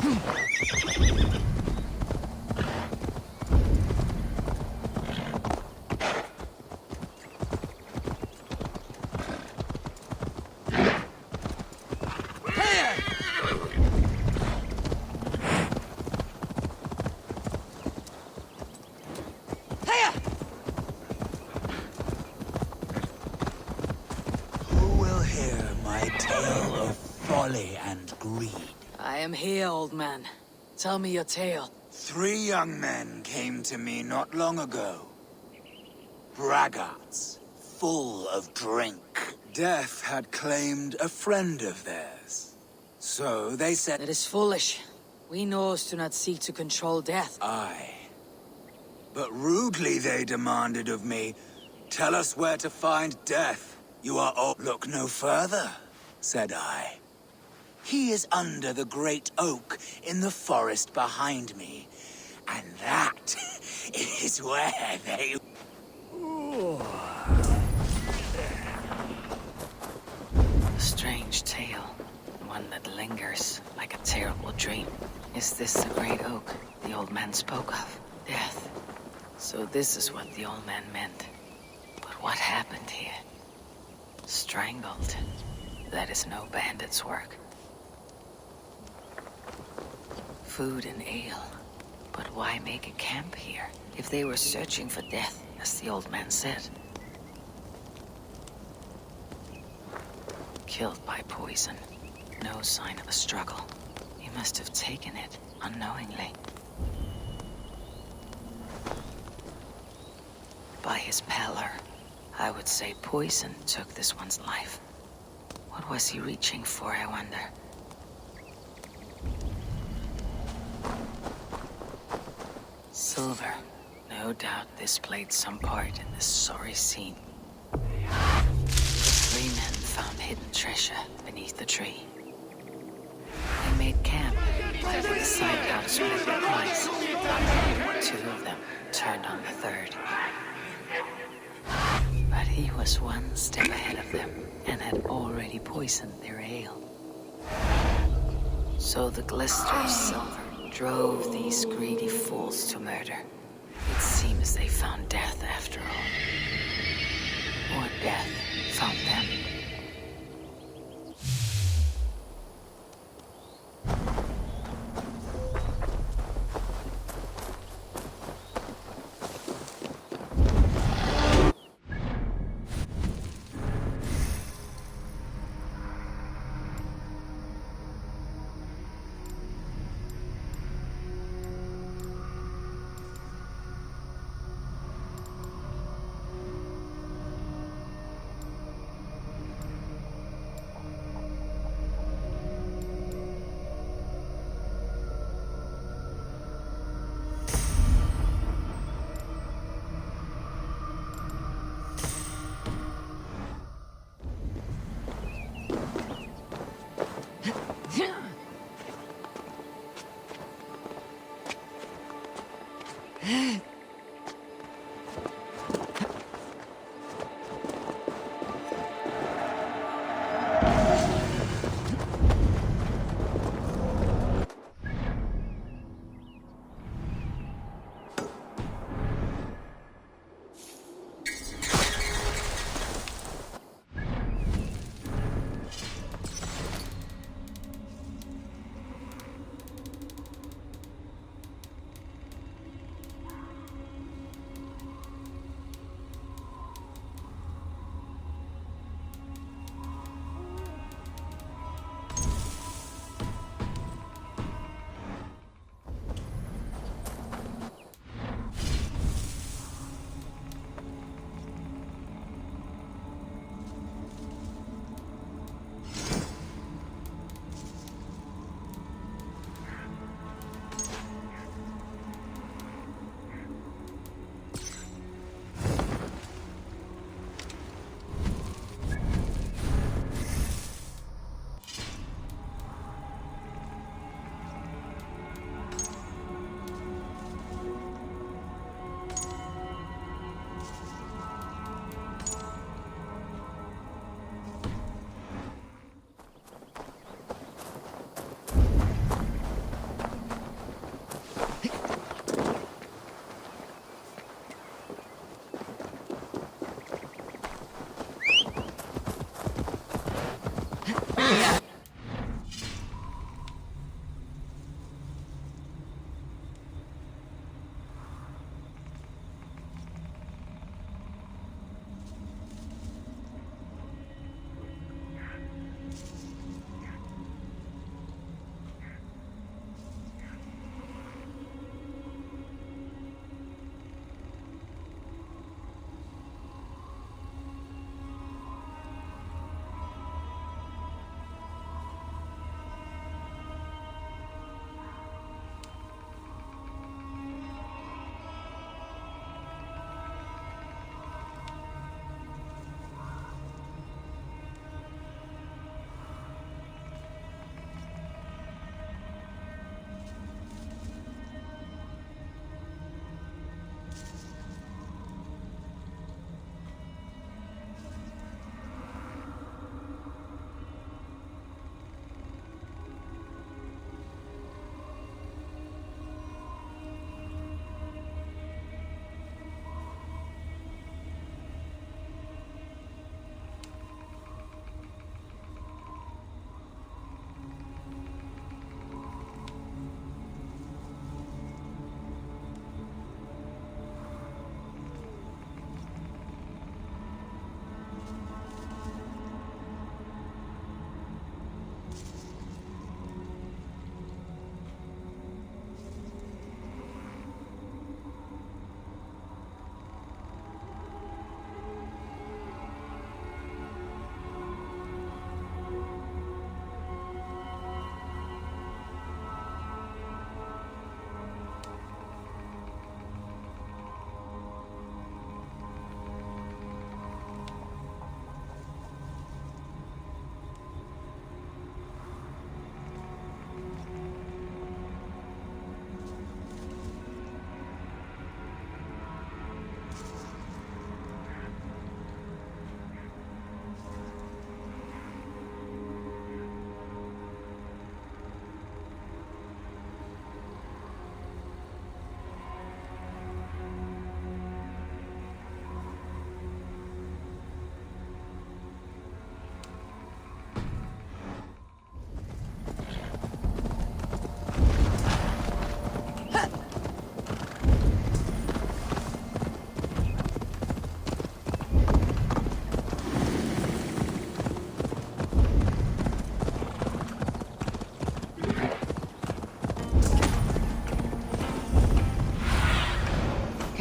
Who will hear my tale of folly and greed? I am here, old man. Tell me your tale. 3 young men came to me not long ago. Braggarts, full of drink. Death had claimed a friend of theirs. So they said, That is foolish. We Norse do not seek to control death. aye. But rudely they demanded of me, tell us where to find death. You are all— Look no further, said I. He is under the great oak in the forest behind me. And that is where they— A strange tale. One that lingers like a terrible dream. Is this the great oak the old man spoke of? Death. So this is what the old man meant. But what happened here? Strangled. That is no bandit's work. Food and ale. But why make a camp here, if they were searching for death, as the old man said? Killed by poison. No sign of a struggle. He must have taken it unknowingly. By his pallor, I would say poison took this one's life. What was he reaching for, I wonder? Silver. No doubt this played some part in this sorry scene. 3 men found hidden treasure beneath the tree. They made camp, but they decided how to split the prize. 2 of them turned on the 3rd. But he was 1 step ahead of them and had already poisoned their ale. So the glister of silver drove these greedy fools to murder. It seems they found death after all. Or death found them.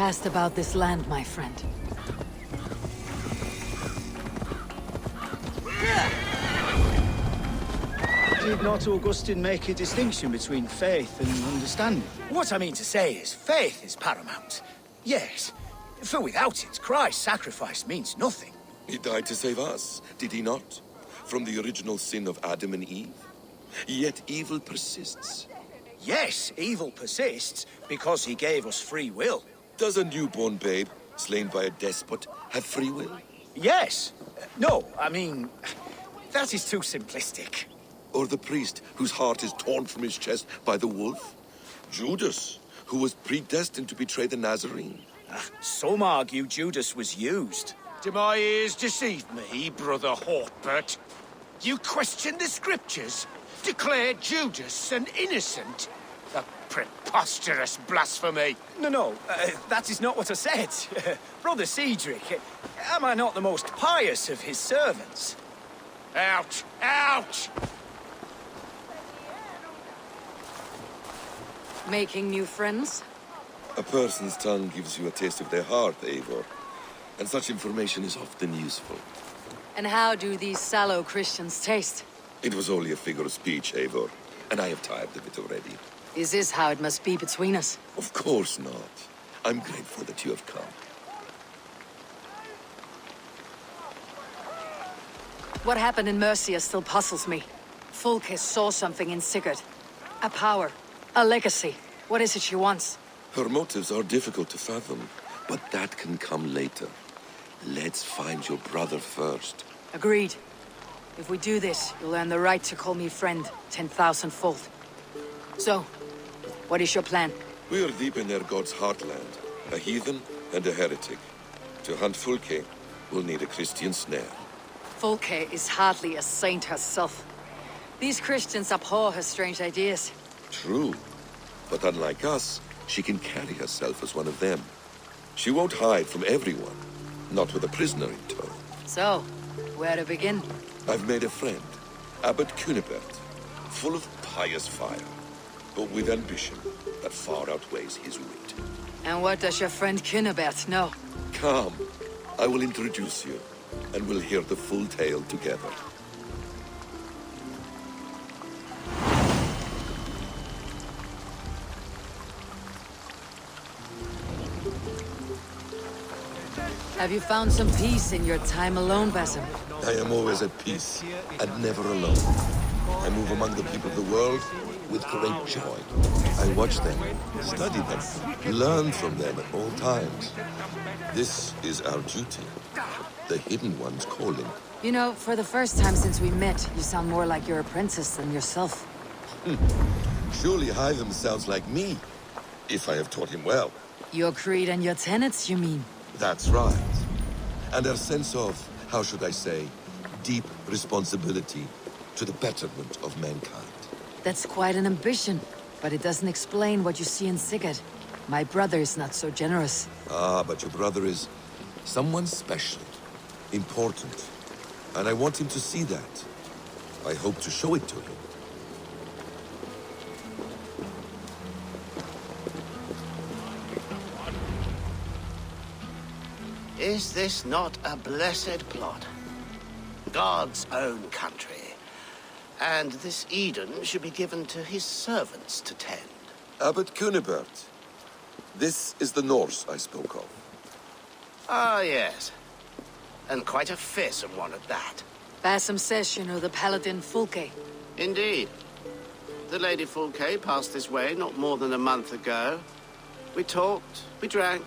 cast about this land, my friend. Did not Augustine make a distinction between faith and understanding? What I mean to say is, faith is paramount. Yes, for without it, Christ's sacrifice means nothing. He died to save us, did he not? From the original sin of Adam and Eve. Yet evil persists. Yes, evil persists because he gave us free will. Does a newborn babe, slain by a despot, have free will? Yes. No, I mean, that is too simplistic. Or the priest whose heart is torn from his chest by the wolf? Judas, who was predestined to betray the Nazarene? Some argue Judas was used. Do my ears deceive me, Brother Hawkbert? You question the scriptures? Declare Judas an innocent? A preposterous blasphemy! No, that is not what I said. Brother Cedric, am I not the most pious of his servants? Out! Out! Making new friends? A person's tongue gives you a taste of their heart, Eivor. And such information is often useful. And how do these sallow Christians taste? It was only a figure of speech, Eivor. And I have tired of it already. Is this how it must be between us? Of course not. I'm grateful that you have come. What happened in Mercia still puzzles me. Fulke saw something in Sigurd. A power. A legacy. What is it she wants? Her motives are difficult to fathom, but that can come later. Let's find your brother first. Agreed. If we do this, you'll earn the right to call me friend 10,000-fold. So, what is your plan? We are deep in their god's heartland, a heathen and a heretic. To hunt Fulke, we'll need a Christian snare. Fulke is hardly a saint herself. These Christians abhor her strange ideas. True, but unlike us, she can carry herself as one of them. She won't hide from everyone, not with a prisoner in tow. So, where to begin? I've made a friend, Abbot Cunibert, full of pious fire, but with ambition that far outweighs his wit. And what does your friend Cunibert know? Come, I will introduce you, and we'll hear the full tale together. Have you found some peace in your time alone, Basim? I am always at peace, and never alone. I move among the people of the world with great joy. I watch them, study them, learn from them at all times. This is our duty, the Hidden One's calling. You know, for the first time since we met, you sound more like your apprentice than yourself. Surely Hytham sounds like me, if I have taught him well. Your creed and your tenets, you mean? That's right. And a sense of, how should I say, deep responsibility to the betterment of mankind. That's quite an ambition, but it doesn't explain what you see in Sigurd. My brother is not so generous. Ah, but your brother is someone special, important, and I want him to see that. I hope to show it to him. Is this not a blessed plot? God's own country. And this Eden should be given to his servants to tend. Abbot Cunibert, this is the Norse I spoke of. Ah, yes. And quite a fearsome one at that. Basim says you know the paladin Fulke. Indeed. The Lady Fulke passed this way not more than a month ago. We talked, we drank.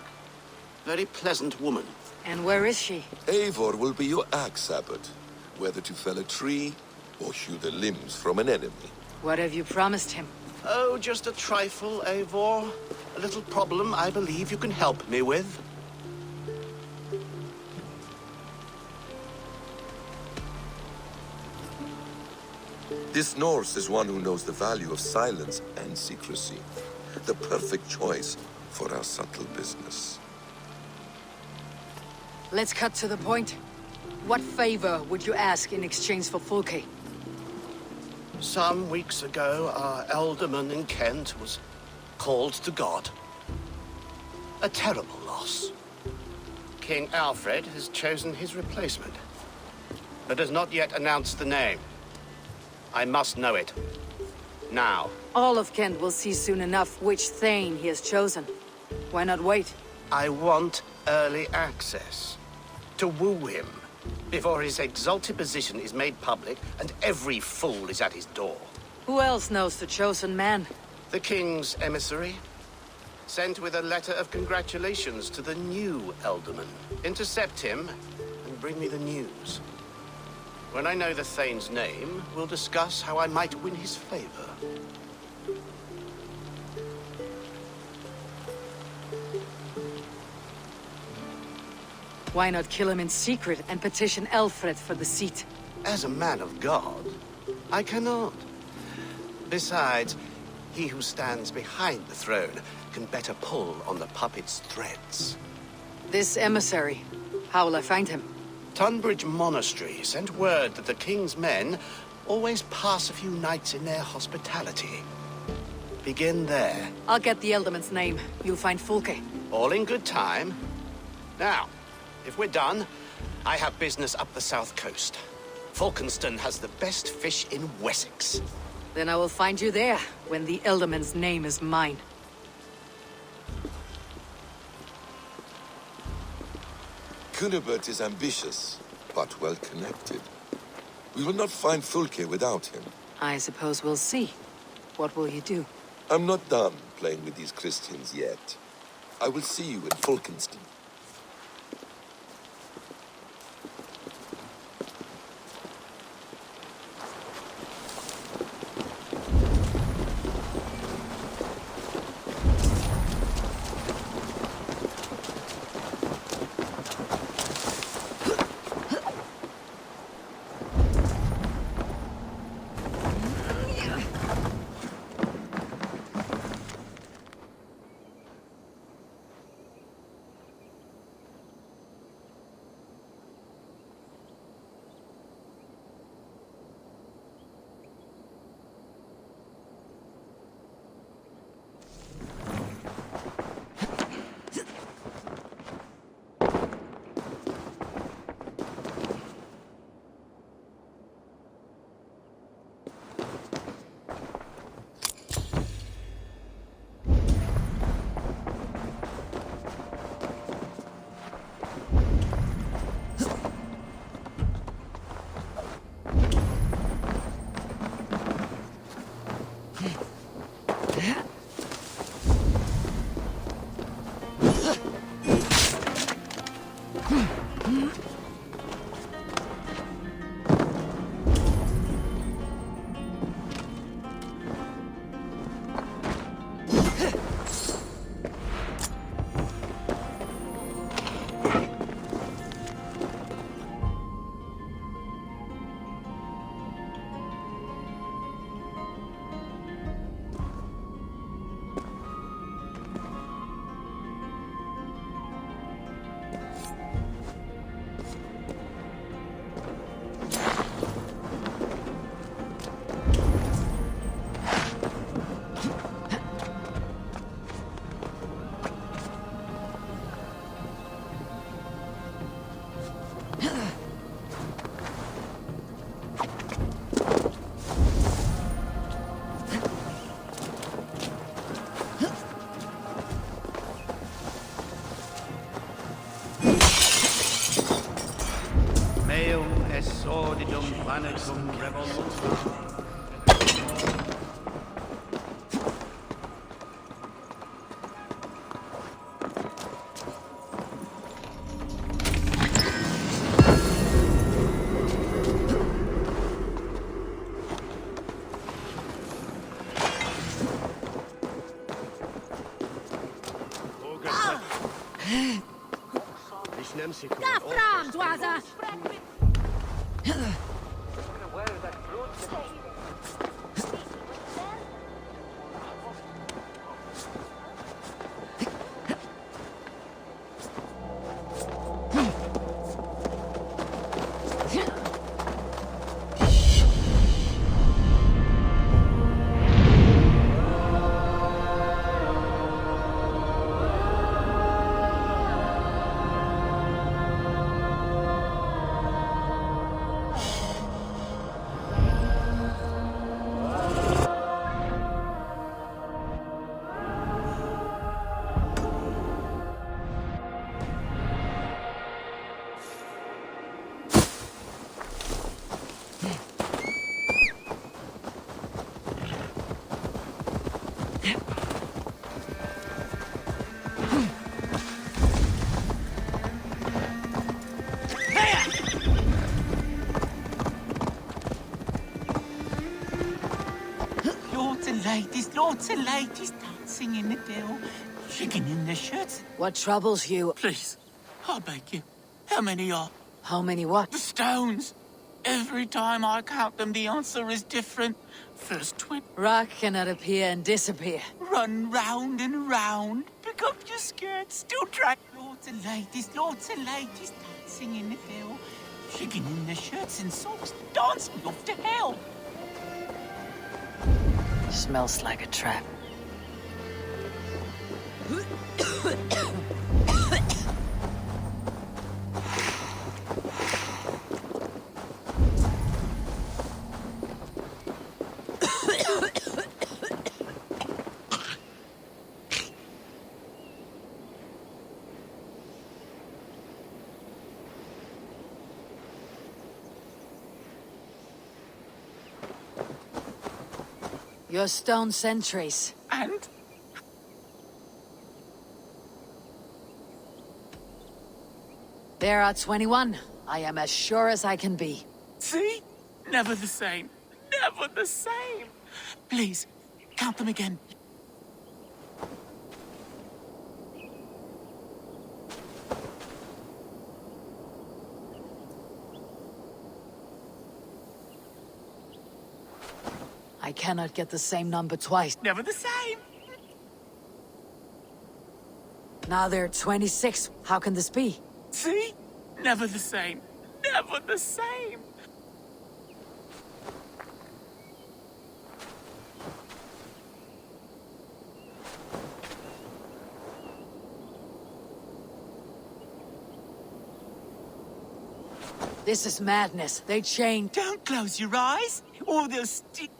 Very pleasant woman. And where is she? Eivor will be your axe, Abbot, whether to fell a tree or hew the limbs from an enemy. What have you promised him? Oh, just a trifle, Eivor. A little problem I believe you can help me with. This Norse is one who knows the value of silence and secrecy. The perfect choice for our subtle business. Let's cut to the point. What favor would you ask in exchange for Fulke? Some weeks ago, our alderman in Kent was called to God. A terrible loss. King Alfred has chosen his replacement, but has not yet announced the name. I must know it. Now. All of Kent will see soon enough which Thane he has chosen. Why not wait? I want early access. To woo him, before his exalted position is made public and every fool is at his door. Who else knows the chosen man? The king's emissary, sent with a letter of congratulations to the new Elderman. Intercept him and bring me the news. When I know the Thane's name, we'll discuss how I might win his favor. Why not kill him in secret and petition Alfred for the seat? As a man of God, I cannot. Besides, he who stands behind the throne can better pull on the puppet's threads. This emissary, how will I find him? Tunbridge Monastery sent word that the king's men always pass a few nights in their hospitality. Begin there. I'll get the Elderman's name. You'll find Fulke. All in good time. Now, if we're done, I have business up the south coast. Falkenston has the best fish in Wessex. Then I will find you there, when the Elderman's name is mine. Cunibert is ambitious, but well-connected. We will not find Fulke without him. I suppose we'll see. What will you do? I'm not done playing with these Christians yet. I will see you in Falkenston. Sordidum planetum revolutum. Gafram, Dwaza! lots of ladies dancing in the dill, shaking in their shirts. What troubles you? Please, I beg you, how many are? How many what? The stones. Every time I count them, the answer is different. First 20. Rock cannot appear and disappear. Run round and round. Pick up your skirts, still drag. Lots of ladies dancing in the dill, shaking in their shirts and socks, dancing off to hell. Smells like a trap. Your stone sentries. And? There are 21. I am as sure as I can be. See? Never the same. Never the same. Please, count them again. I cannot get the same number twice. Never the same. Now there are 26. How can this be? See? Never the same. Never the same. This is madness. They chained. Don't close your eyes, or they'll stick.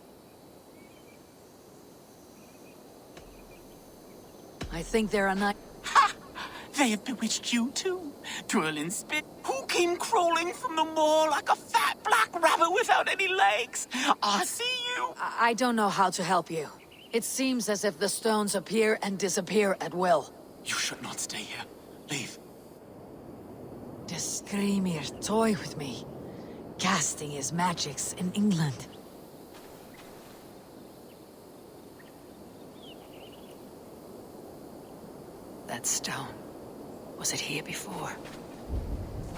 I think there are 9. Ha! They have bewitched you too. Twirl and spit. Who came crawling from the moor like a fat black rabbit without any legs? I see you. I don't know how to help you. It seems as if the stones appear and disappear at will. You should not stay here. Leave. The Screamir toy with me, casting his magics in England. That stone. Was it here before?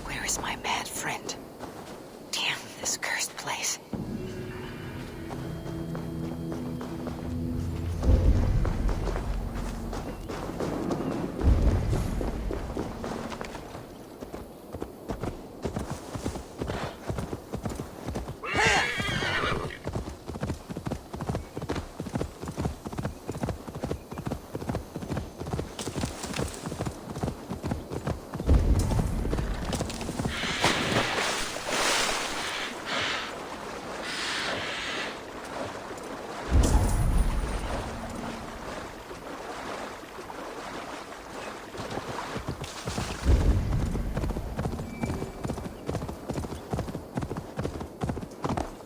Where is my mad friend? Damn this cursed place.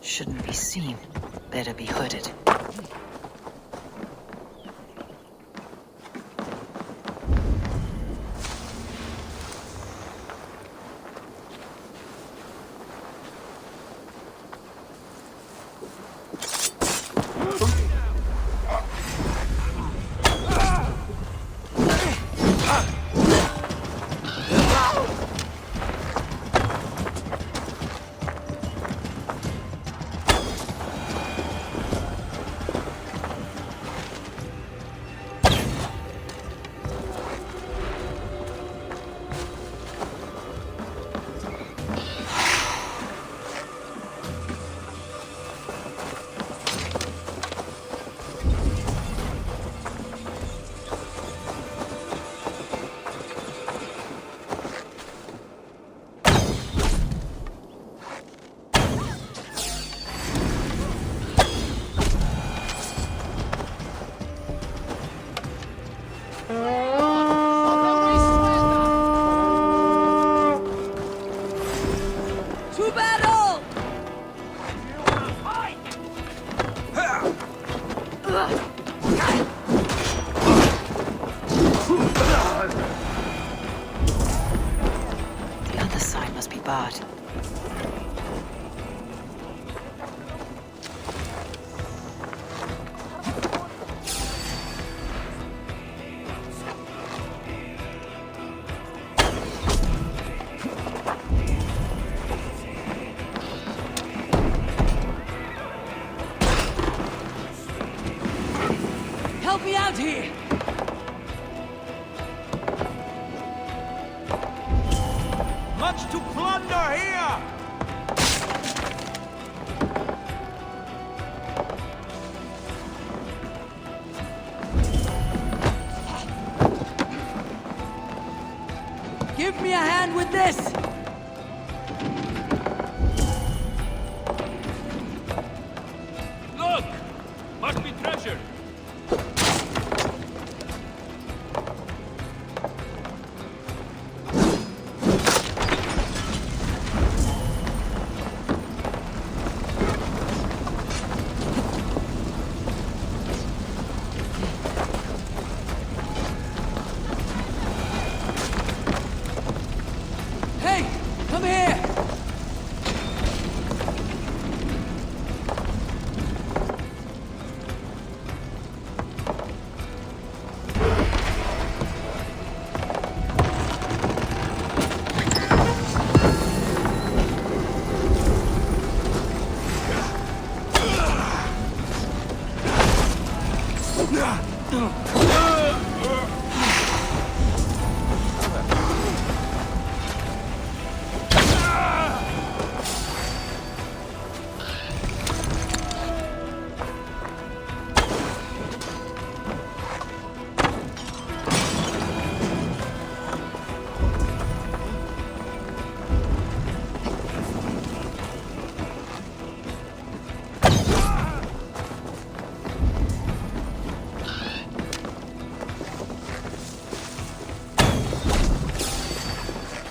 Shouldn't be seen. Better be hooded. To battle! The other side must be barred. here! Much to plunder here! Give me a hand with this! Look! Must be treasure! Hey! Come here!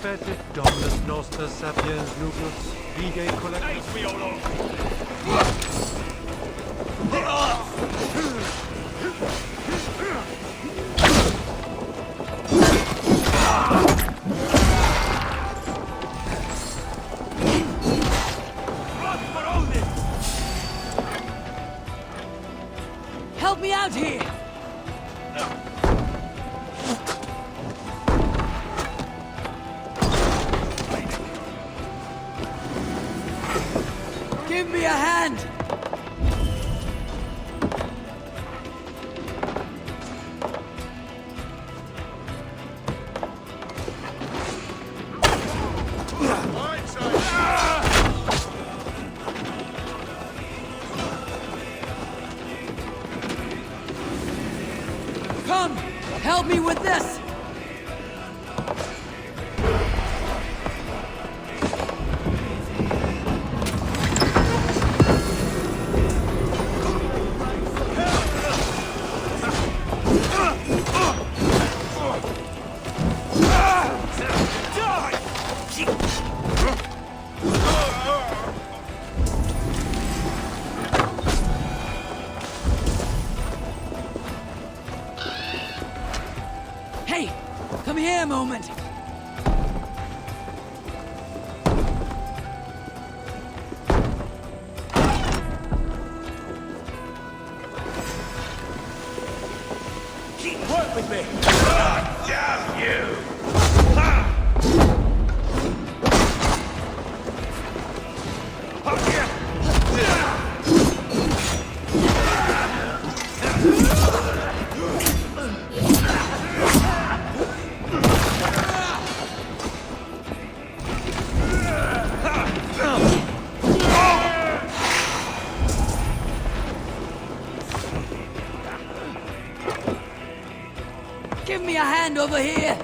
Petit dominus noster sapiens nucleus vide collect. Help me out here! Give me a hand! Come! Help me with this! Hey! Come here a moment! Work with me! Damn you! Give me a hand over here!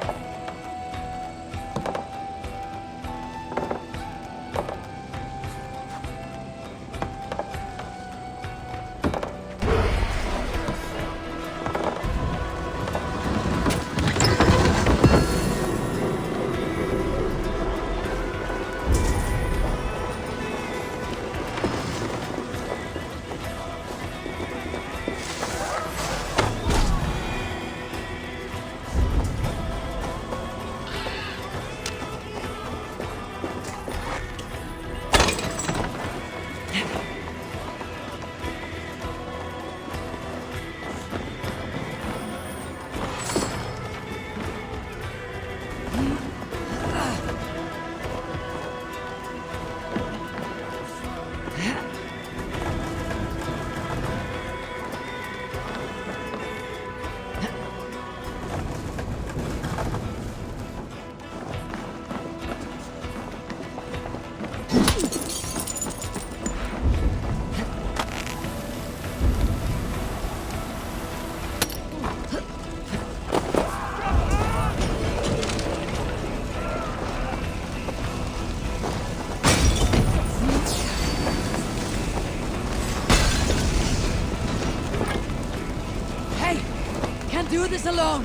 do this alone.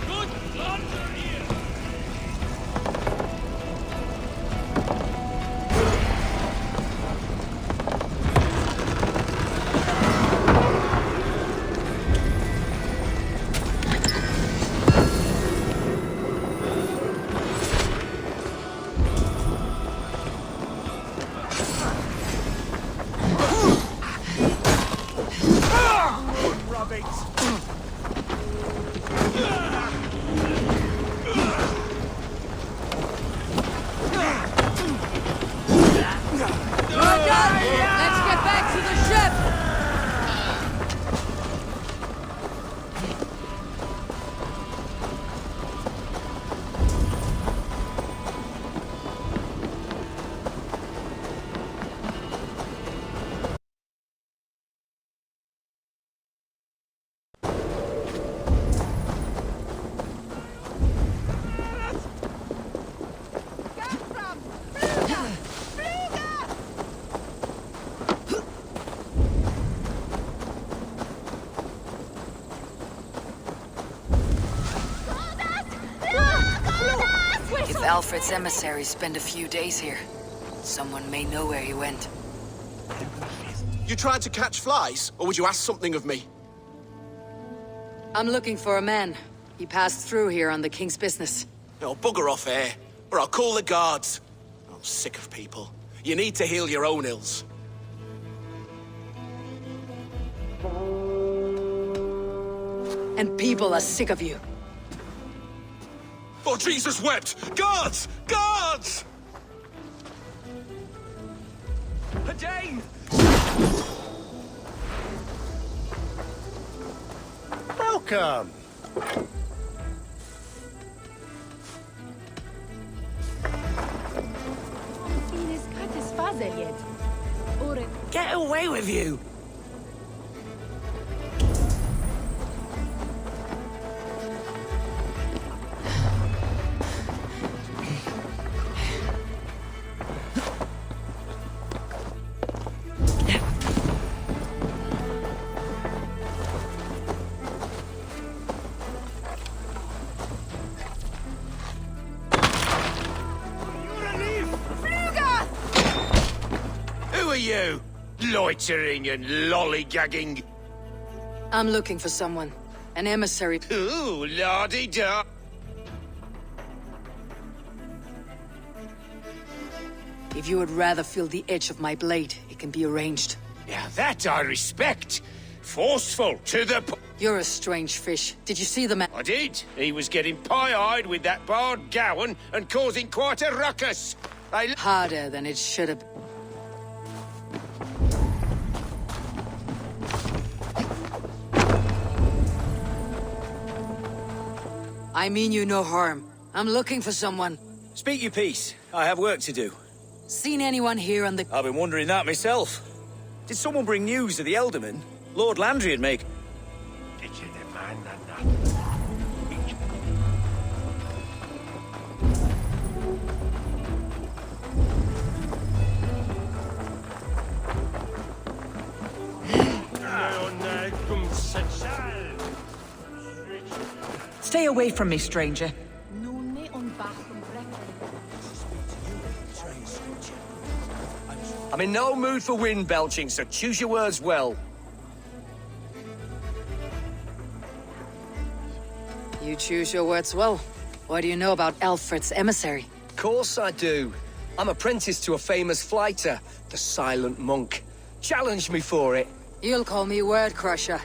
Good plunder here! Let's get back to the ship! If Alfred's emissaries spend a few days here, someone may know where he went. You tried to catch flies, or would you ask something of me? I'm looking for a man. He passed through here on the king's business. No, bugger off here, or I'll call the guards. I'm sick of people. You need to heal your own ills. And people are sick of you. For Jesus wept! Guards! Guards! Jane! Welcome. Get away with you! Who are you? Loitering and lollygagging. I'm looking for someone. An emissary. Ooh, la-di-da. If you would rather feel the edge of my blade, it can be arranged. Yeah, that I respect. Forceful to the You're a strange fish. Did you see the man? I did. He was getting pie-eyed with that Bard Gowan and causing quite a ruckus. Harder than it should have. I mean you no harm. I'm looking for someone. Speak your piece. I have work to do. Seen anyone here on the... I've been wondering that myself. Did someone bring news of the Elderman? Lord Landry'd make... Stay away from me, stranger. I'm in no mood for wind belching, so choose your words well. You choose your words well. What do you know about Alfred's emissary? Of course I do. I'm apprentice to a famous fighter, the Silent Monk. Challenge me for it. You'll call me Word Crusher.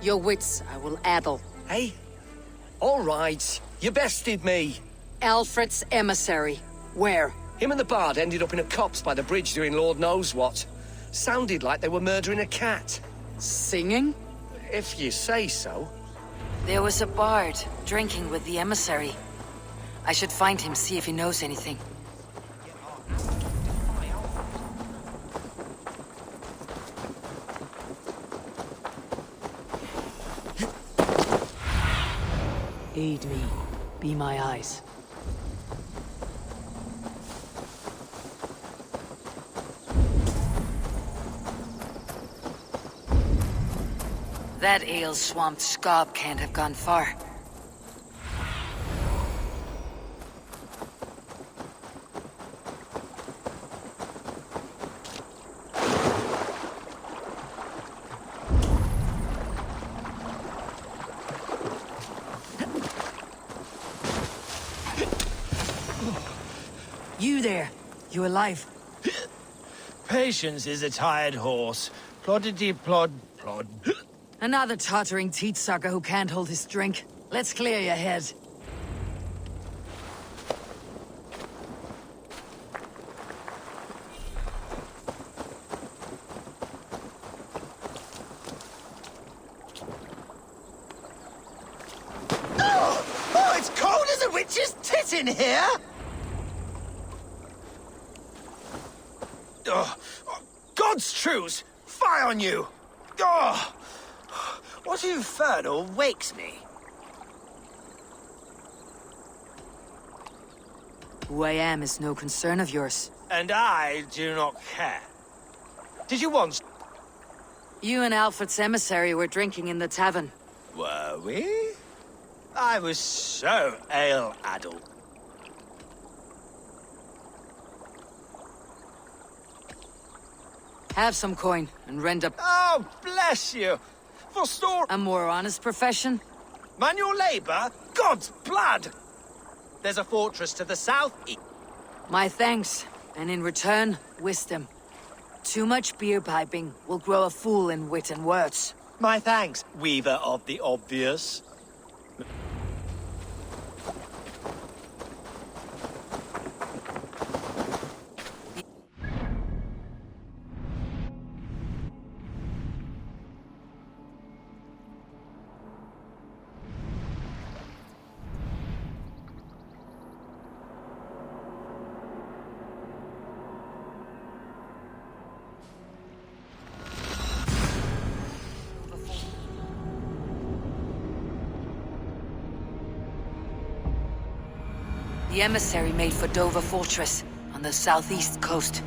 Your wits I will addle. Hey? All right. You bested me. Alfred's emissary. Where? Him and the Bard ended up in a copse by the bridge doing Lord knows what. Sounded like they were murdering a cat. Singing? If you say so. There was a bard drinking with the emissary. I should find him, see if he knows anything. Aid me. Be my eyes. That ale-swamped scob can't have gone far. You there. You alive? Patience is a tired horse. Ploddity plod plod. Another tottering teat sucker who can't hold his drink. Let's clear your head. Oh, it's cold as a witch's tit in here! Oh, God's truce! Fie on you! Oh, what infernal wakes me? Who I am is no concern of yours. And I do not care. Did you want... You and Alfred's emissary were drinking in the tavern. Were we? I was so ale-addled. Have some coin and rend up Oh, bless you! For store... a more honest profession. Manual labor? God's blood! There's a fortress to the south. My thanks, and in return, wisdom. Too much beer piping will grow a fool in wit and words. My thanks, weaver of the obvious. The emissary made for Dover Fortress, on the southeast coast.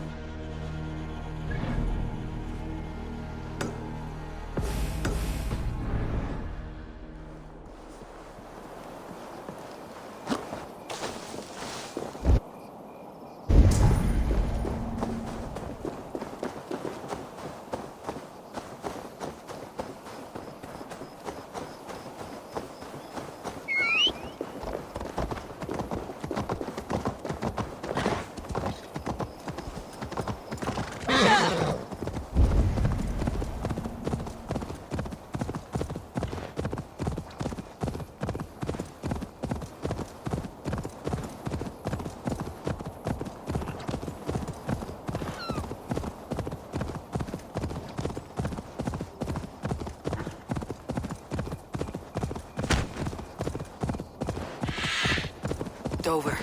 Dover.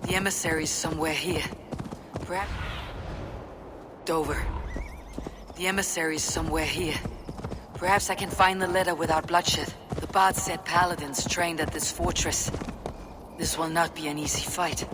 The emissary's somewhere here. Perhaps... Dover. The emissary's somewhere here. Perhaps I can find the letter without bloodshed. The bard said paladins trained at this fortress. This will not be an easy fight.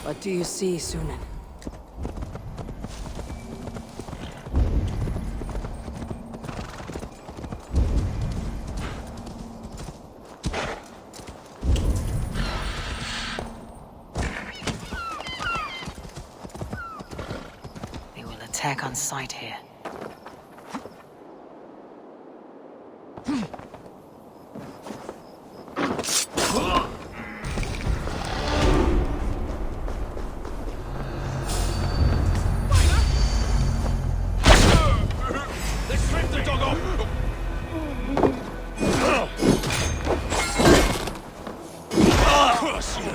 What do you see, Sunan? They will attack on sight here. Let's strip the dog off! Curse you!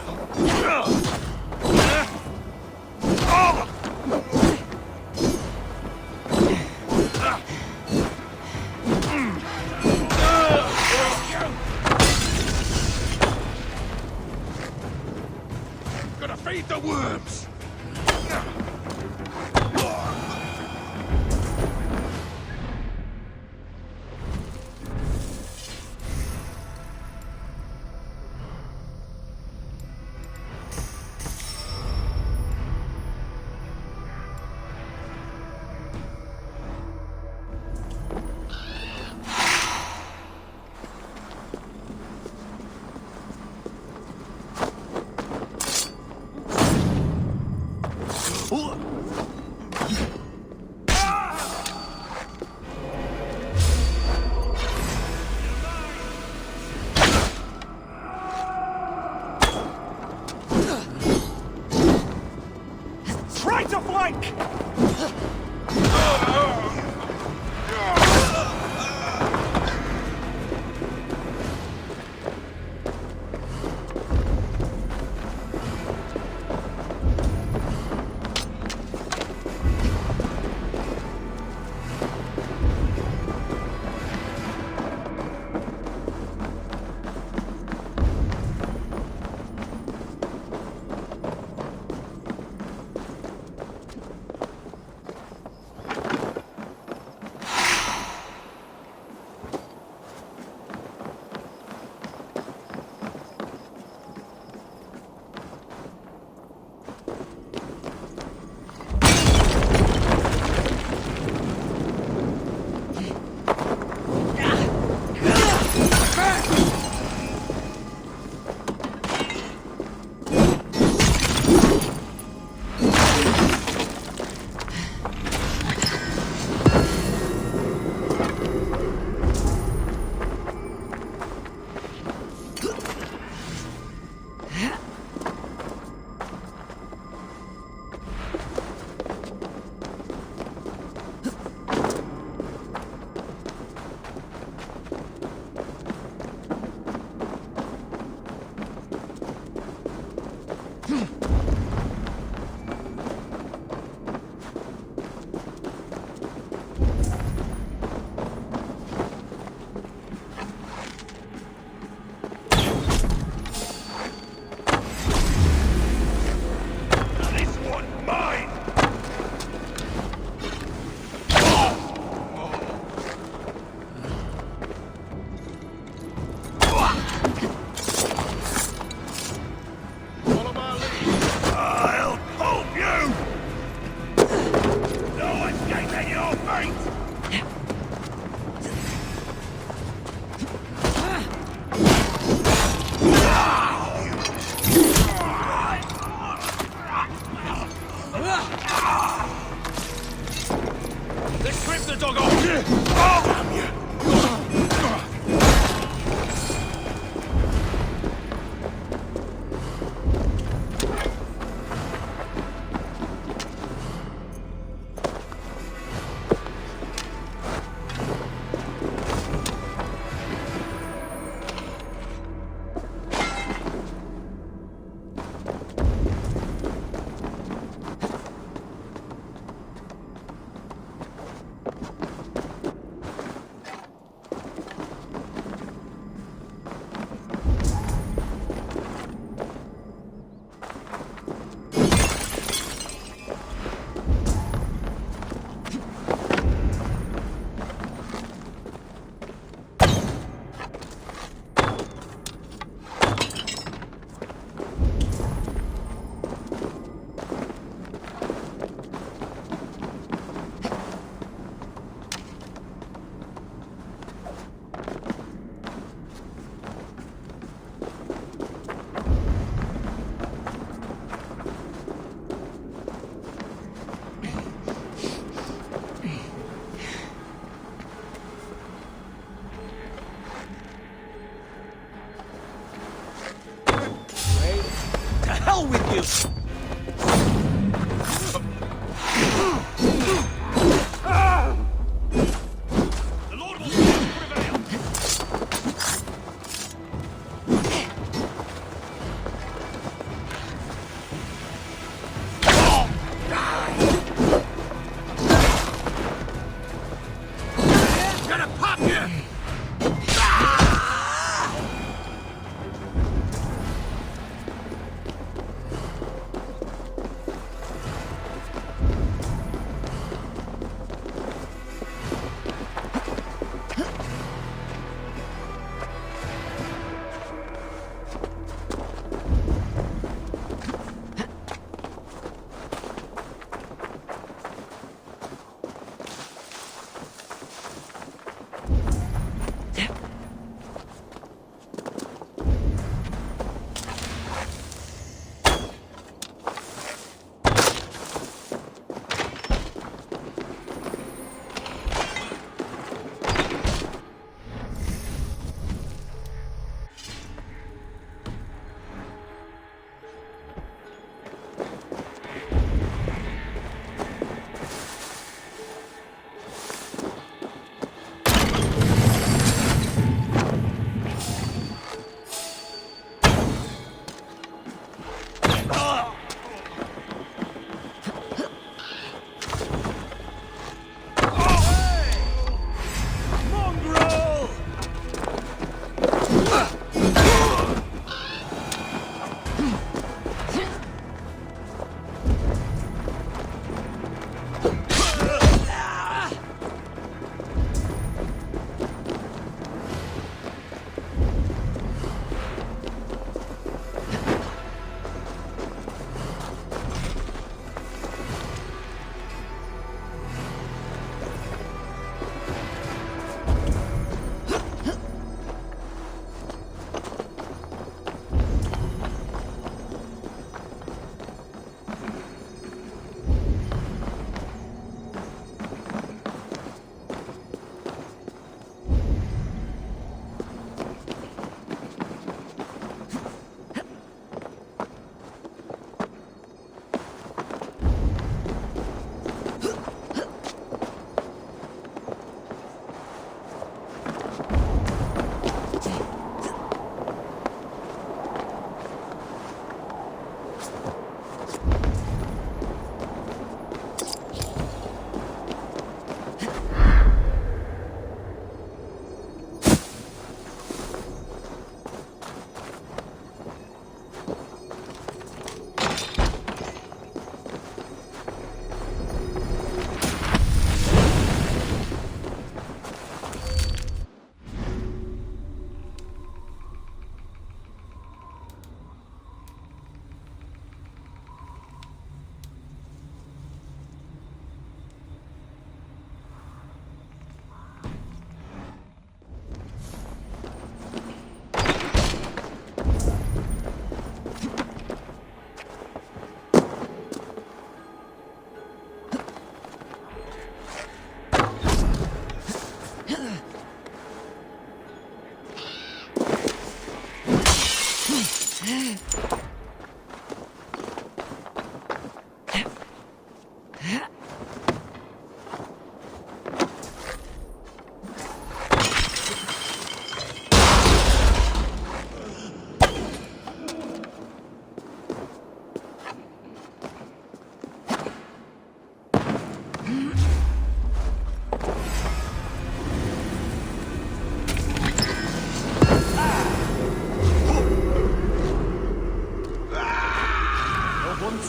with you! The Lord will soon prevail. Gonna pop you!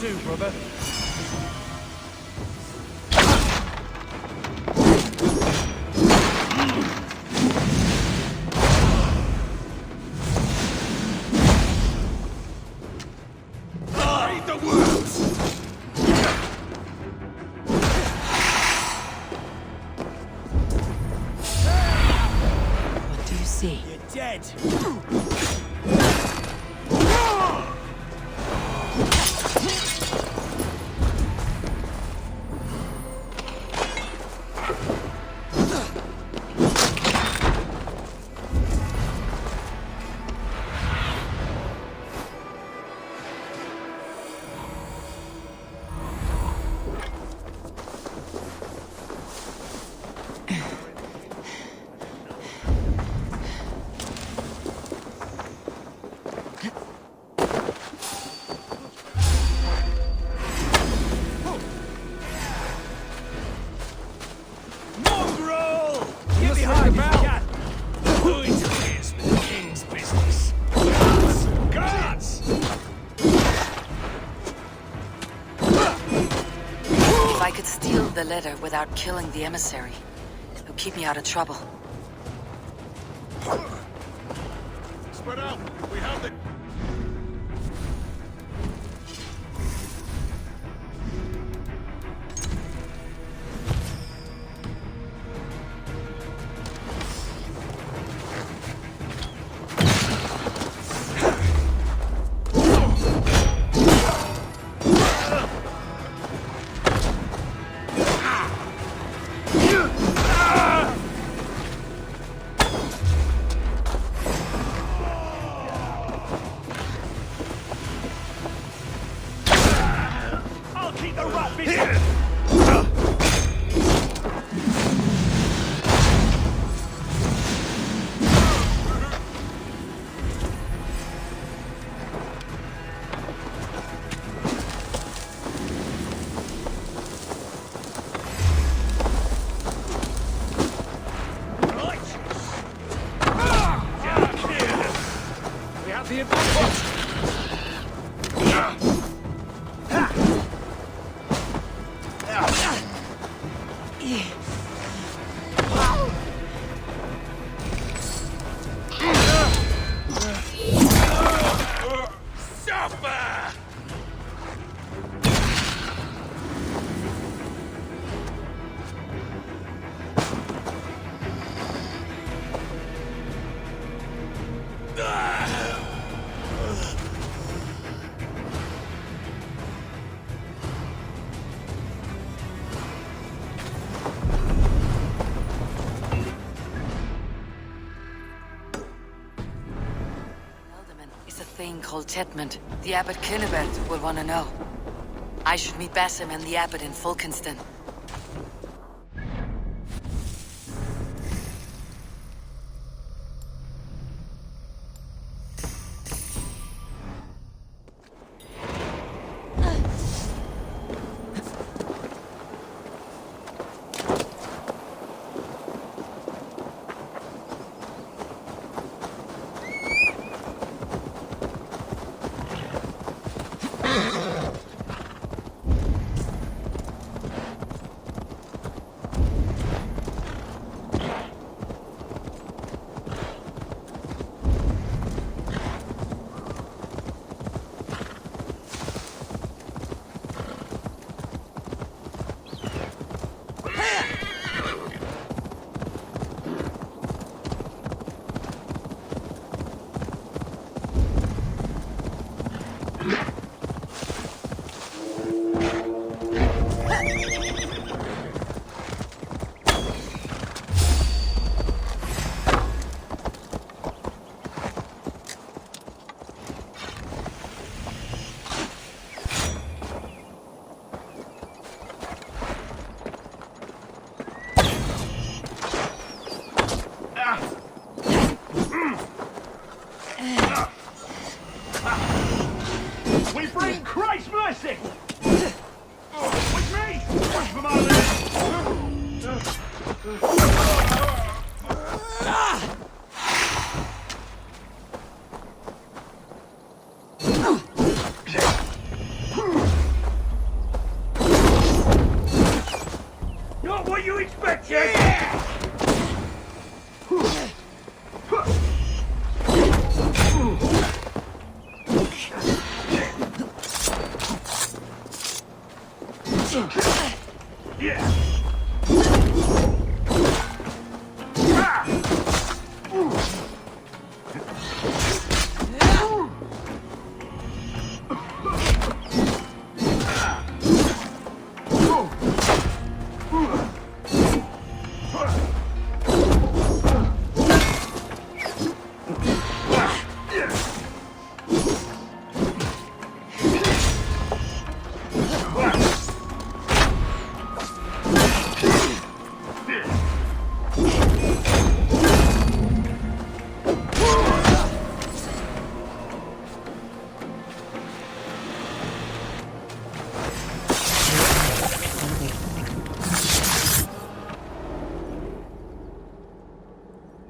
too, brother. Read the words! What do you see? You're dead. behind you! Who interferes with the king's business? Guards! If I could steal the letter without killing the emissary, it would keep me out of trouble. Spread out! We have the... I'll keep the rat busy! We have the advantage! Suffer! Elderman is a thing called Tetmund. The Abbot Cynibert will want to know. I should meet Basim and the Abbot in Fulkenston.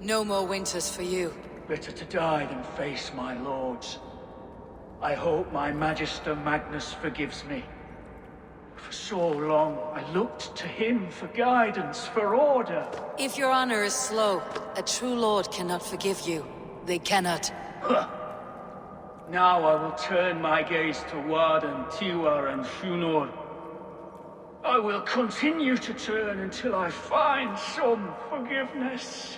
No more winters for you. Better to die than face my lords. I hope my Magister Magnus forgives me. For so long, I looked to him for guidance, for order. If your honor is slow, a true lord cannot forgive you. They cannot. Now I will turn my gaze to Warden, Tiwar, and Shunor. I will continue to turn until I find some forgiveness.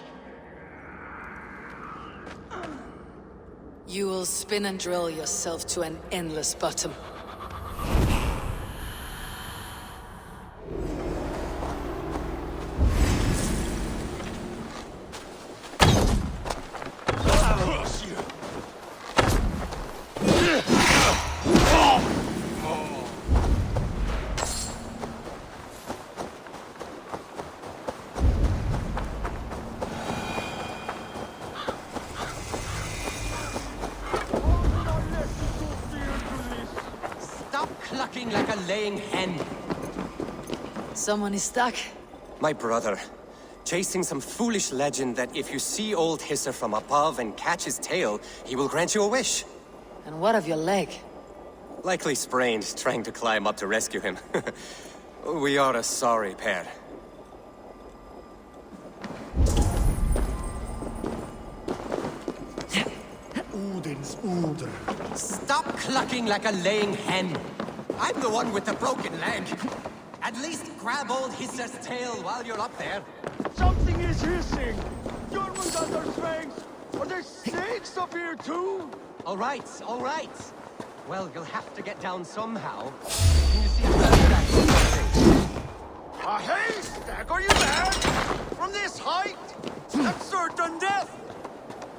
You will spin and drill yourself to an endless bottom. Clucking like a laying hen. Someone is stuck. My brother. Chasing some foolish legend that if you see old Hisser from above and catch his tail, he will grant you a wish. And what of your leg? Likely sprained, trying to climb up to rescue him. We are a sorry pair. Odin's Oder. Stop clucking like a laying hen. I'm the one with the broken leg. At least grab old Hisser's tail while you're up there. Something is hissing! Germans on their strength! Are there snakes up here too? All right, all right. Well, you'll have to get down somehow. Can you see a haystack? Are you mad? From this height? That's certain death!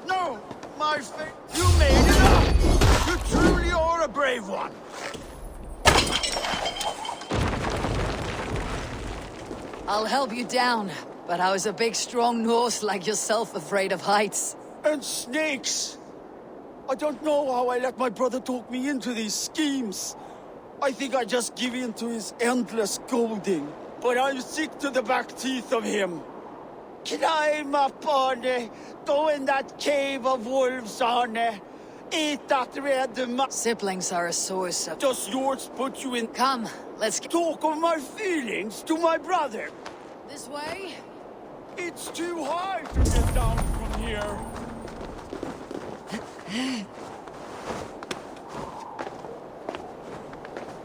No, my face. You made it up! You truly are a brave one! I'll help you down, but how is a big, strong Norse like yourself afraid of heights? And snakes! I don't know how I let my brother talk me into these schemes. I think I just give in to his endless scolding. But I'm sick to the back teeth of him. Climb up, Arne. Go in that cave of wolves, Arne. Eat that red Siblings are a source of... Does yours put you in... Come, let's talk of my feelings to my brother. This way? It's too high to get down from here.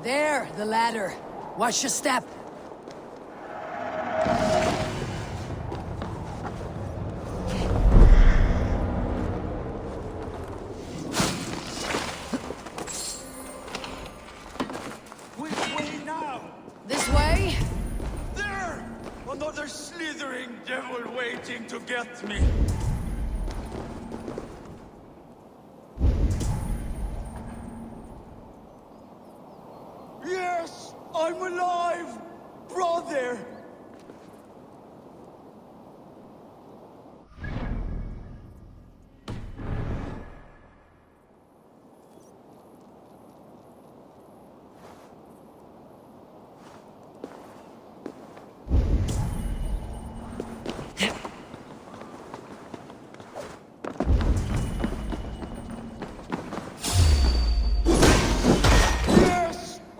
There, the ladder. Watch your step. Which way now? This way? There! Another slithering devil waiting to get me. Yes! I'm alive! Brother!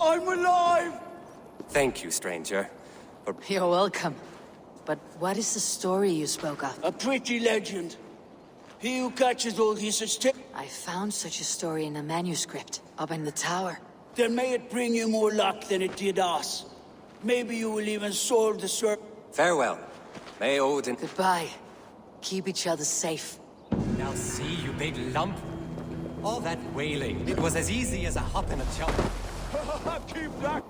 I'm alive! Thank you, stranger. You're welcome. But what is the story you spoke of? A pretty legend. He who catches old Hisser's tail. I found such a story in a manuscript, up in the tower. Then may it bring you more luck than it did us. Maybe you will even solve the search. Farewell. May Odin... Goodbye. Keep each other safe. Now see, you big lump. All that wailing, it was as easy as a hop and a jump. Keep that.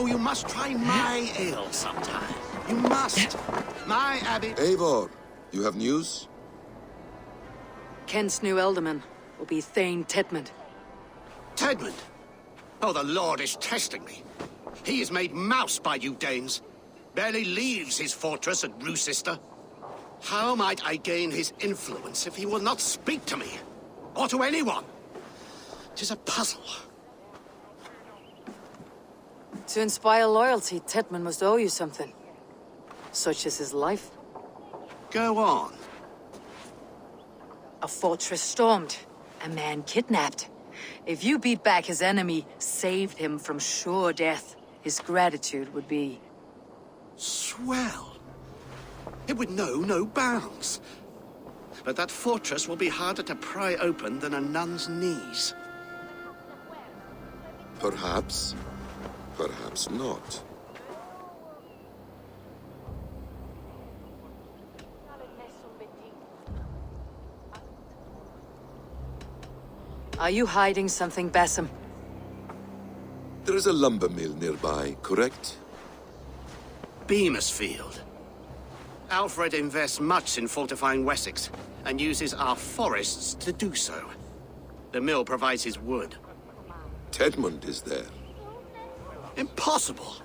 Oh, you must try my ale sometime. You must. My abbey... Eivor, you have news? Kent's new ealdorman will be Thane Tedmund. Tedmund? Oh, the Lord is testing me. He is made mouse by you Danes. Barely leaves his fortress at Roosister. How might I gain his influence if he will not speak to me? Or to anyone? 'Tis a puzzle. To inspire loyalty, Tedmund must owe you something. Such as his life. Go on. A fortress stormed. A man kidnapped. If you beat back his enemy, saved him from sure death, his gratitude would be... Swell. It would know no bounds. But that fortress will be harder to pry open than a nun's knees. Perhaps. Perhaps not. Are you hiding something, Basim? There is a lumber mill nearby, correct? Beamisfield. Alfred invests much in fortifying Wessex, and uses our forests to do so. The mill provides his wood. Tedmund is there. Impossible!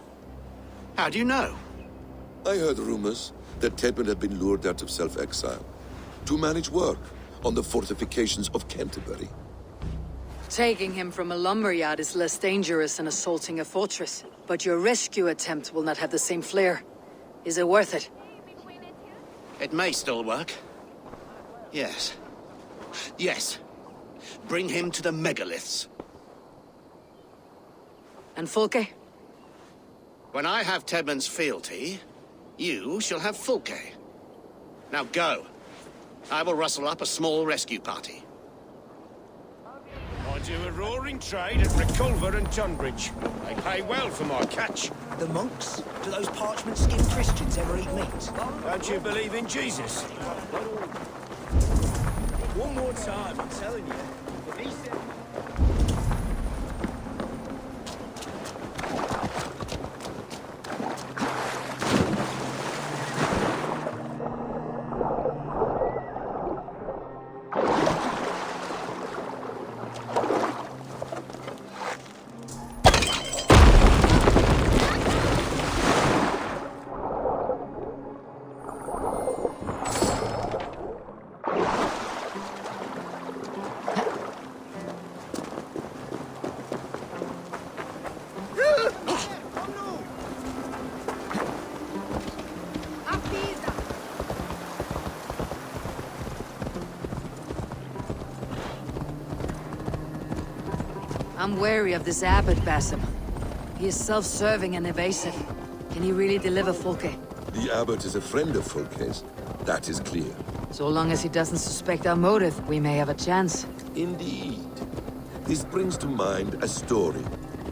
How do you know? I heard rumors that Tedmund had been lured out of self-exile to manage work on the fortifications of Canterbury. Taking him from a lumberyard is less dangerous than assaulting a fortress. But your rescue attempt will not have the same flair. Is it worth it? It may still work. Yes. Yes. Bring him to the megaliths. And Fulke? When I have Tedman's fealty, you shall have Fulke. Now go. I will rustle up a small rescue party. I do a roaring trade at Reculver and Tunbridge. They pay well for my catch. The monks? Do those parchment-skinned Christians ever eat meat? Don't you believe in Jesus? One more time, I'm telling you. If he said... I'm wary of this abbot, Basim. He is self-serving and evasive. Can he really deliver Fulke? The abbot is a friend of Fulke's. That is clear. So long as he doesn't suspect our motive, we may have a chance. Indeed. This brings to mind a story.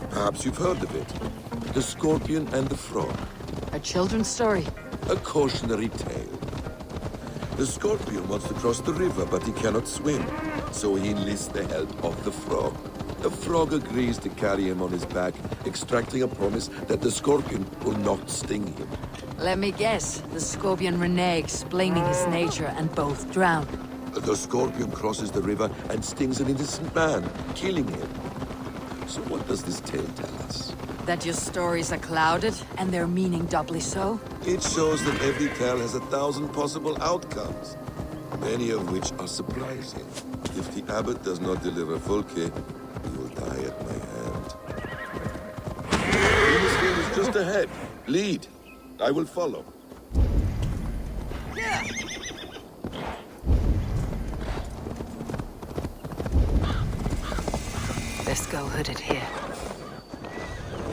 Perhaps you've heard of it. The Scorpion and the Frog. A children's story? A cautionary tale. The Scorpion wants to cross the river, but he cannot swim. So he enlists the help of the Frog. The Frog agrees to carry him on his back, extracting a promise that the Scorpion will not sting him. Let me guess. The Scorpion reneges, blaming his nature, and both drown. The Scorpion crosses the river and stings an innocent man, killing him. So what does this tale tell us? That your stories are clouded, and their meaning doubly so? It shows that every tale has 1,000 possible outcomes, many of which are surprising. If the abbot does not deliver Fulke, he will die at my hand. Innisfield is just ahead. Lead. I will follow. Yeah! Let's go hooded here.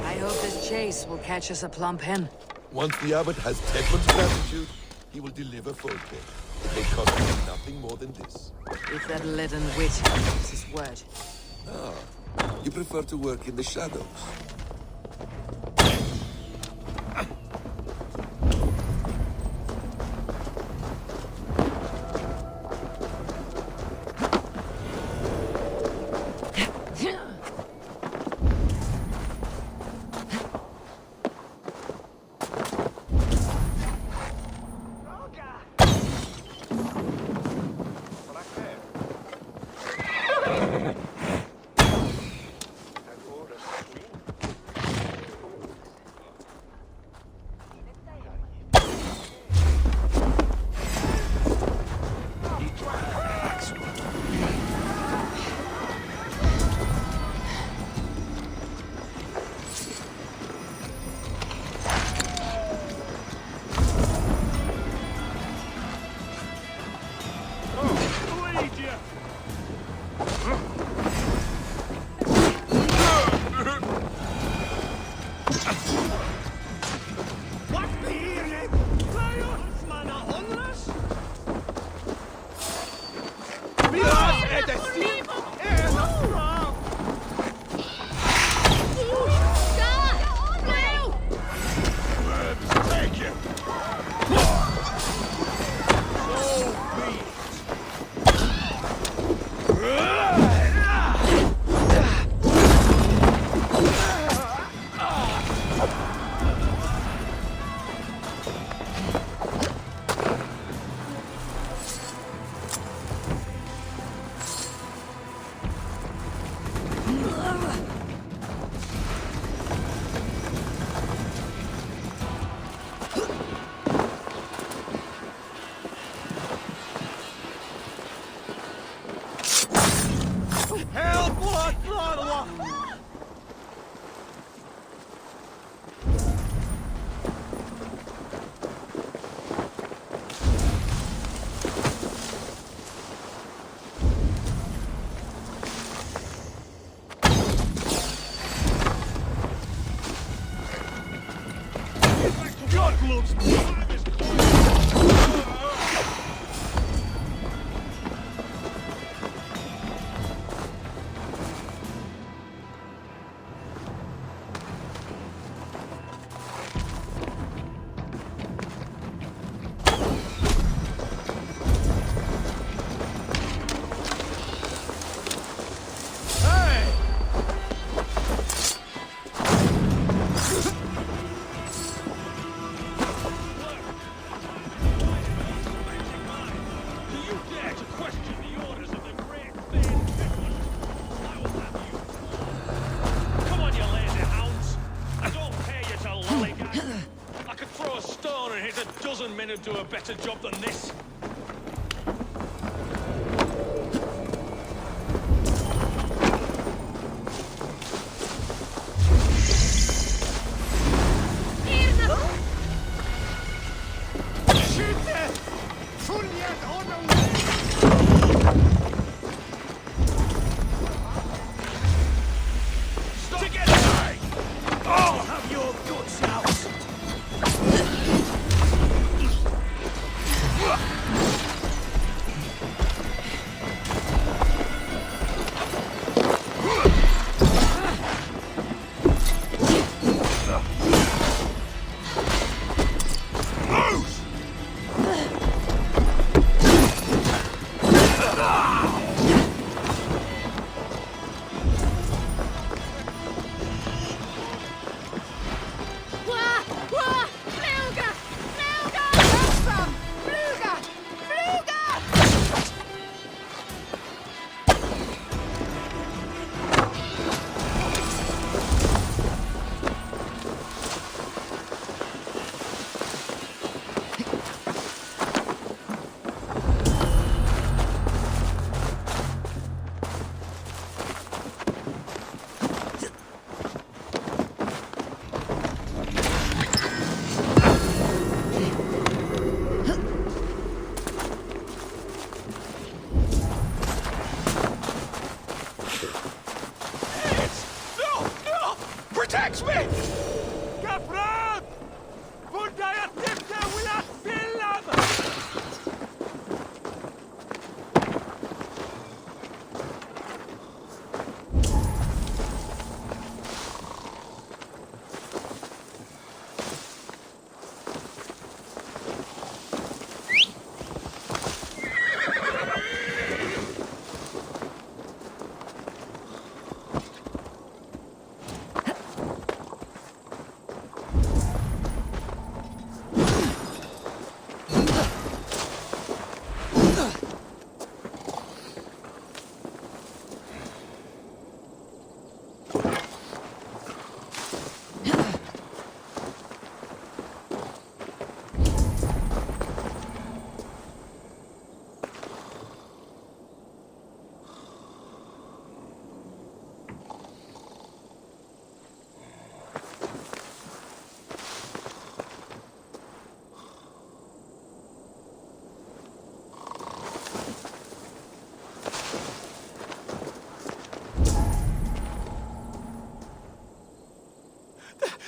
I hope this chase will catch us a plump hen. Once the abbot has Tedman's gratitude, he will deliver Fulke. It may cost him nothing more than this. If that leaden wit keeps his word. Ah, you prefer to work in the shadows. 1,000 men would do a better job than this. Protect me! Kapran! Budaya Tipta will film!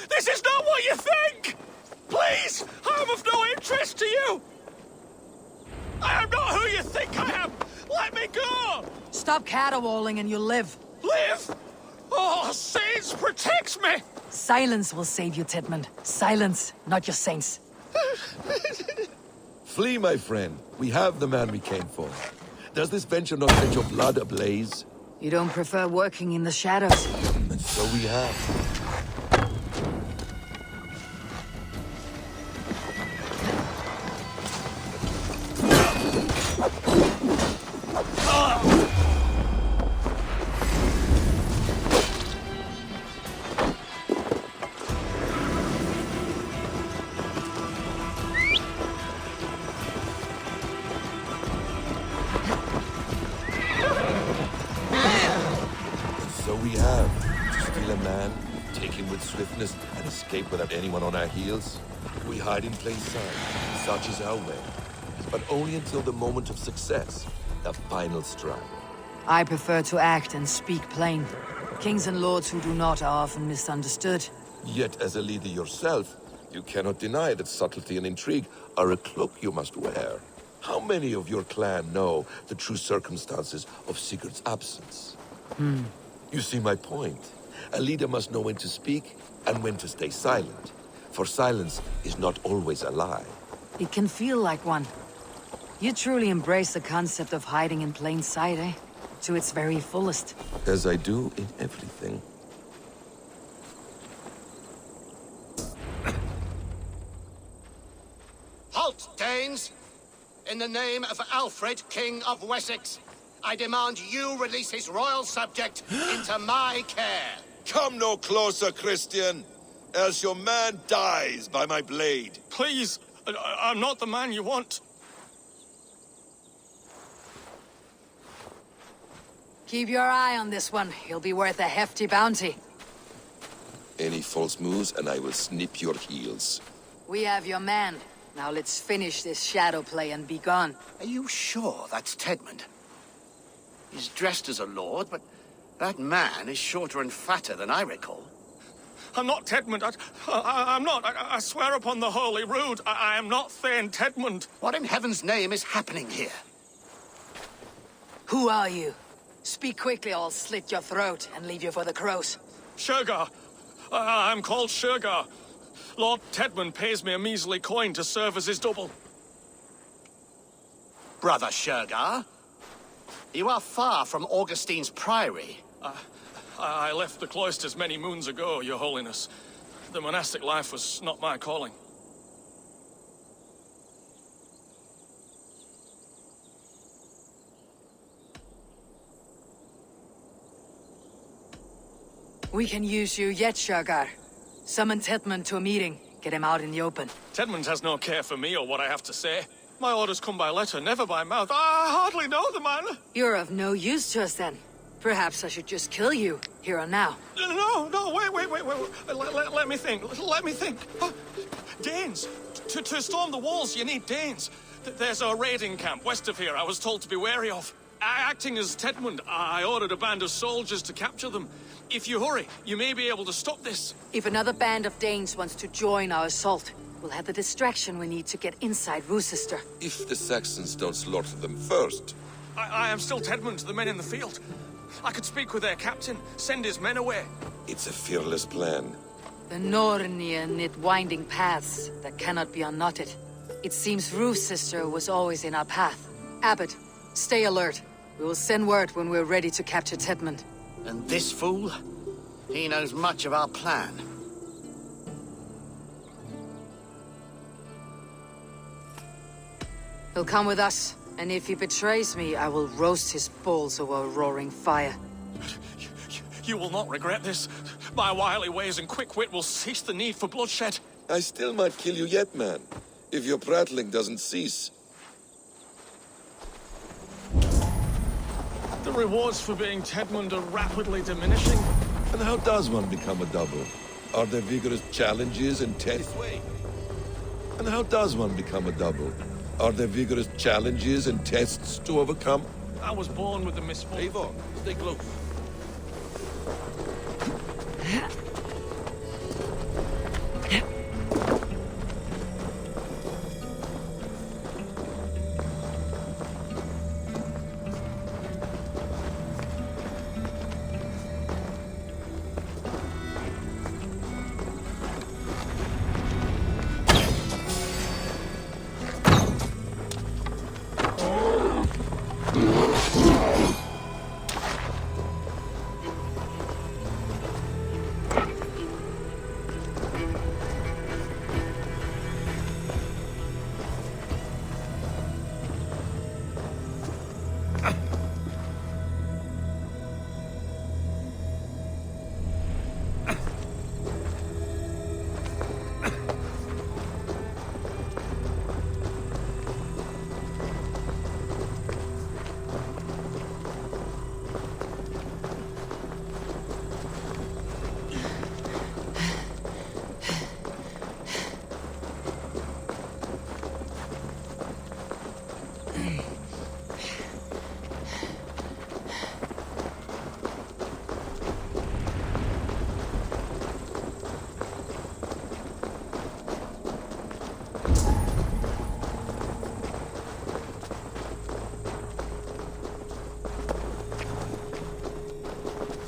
This is not what you think! Please! I am of no interest to you! I am not who you think I am! Let me go! Stop caterwauling and you'll live. Live? Oh, saints, protect me! Silence will save you, Tidmund. Silence, not your saints. Flee, my friend. We have the man we came for. Does this venture not set your blood ablaze? You don't prefer working in the shadows? And so we have. Swiftness and escape without anyone on our heels. We hide in plain sight. Such is our way. But only until the moment of success, the final strike. I prefer to act and speak plain. Kings and lords who do not are often misunderstood. Yet, as a leader yourself, you cannot deny that subtlety and intrigue are a cloak you must wear. How many of your clan know the true circumstances of Sigurd's absence? You see my point. A leader must know when to speak and when to stay silent. For silence is not always a lie. It can feel like one. You truly embrace the concept of hiding in plain sight, eh? To its very fullest. As I do in everything. Halt, Danes! In the name of Alfred, King of Wessex, I demand you release his royal subject into my care. Come no closer, Christian, else your man dies by my blade. Please, I'm not the man you want. Keep your eye on this one. He'll be worth a hefty bounty. Any false moves, and I will snip your heels. We have your man. Now let's finish this shadow play and be gone. Are you sure that's Tedmund? He's dressed as a lord, but that man is shorter and fatter than I recall. I'm not Tedmund. I'm not. I swear upon the Holy Rood, I am not Thane Tedmund. What in heaven's name is happening here? Who are you? Speak quickly, or I'll slit your throat and leave you for the crows. Shergar. I'm called Shergar. Lord Tedmund pays me a measly coin to serve as his double. Brother Shergar? You are far from Augustine's priory. I left the cloisters many moons ago, Your Holiness. The monastic life was not my calling. We can use you yet, Shergar. Summon Tedmund to a meeting. Get him out in the open. Tedmund has no care for me or what I have to say. My orders come by letter, never by mouth. I hardly know the man. You're of no use to us then. Perhaps I should just kill you, here and now. No, wait. Let me think. Danes. To storm the walls, you need Danes. There's a raiding camp west of here I was told to be wary of. Acting as Tedmund, I ordered a band of soldiers to capture them. If you hurry, you may be able to stop this. If another band of Danes wants to join our assault, we'll have the distraction we need to get inside Rochester. If the Saxons don't slaughter them first. I am still Tedmund to the men in the field. I could speak with their captain, send his men away. It's a fearless plan. The Nornia knit winding paths that cannot be unknotted. It seems Rochester was always in our path. Abbot, stay alert. We will send word when we're ready to capture Tedmund. And this fool? He knows much of our plan. He'll come with us, and if he betrays me, I will roast his balls over a roaring fire. You will not regret this. My wily ways and quick wit will cease the need for bloodshed. I still might kill you yet, man. If your prattling doesn't cease. The rewards for being Tedmund are rapidly diminishing. And how does one become a double? Are there vigorous challenges and tests? And how does one become a double? Are there vigorous challenges and tests to overcome? I was born with the misfortune. Eivor, stay close.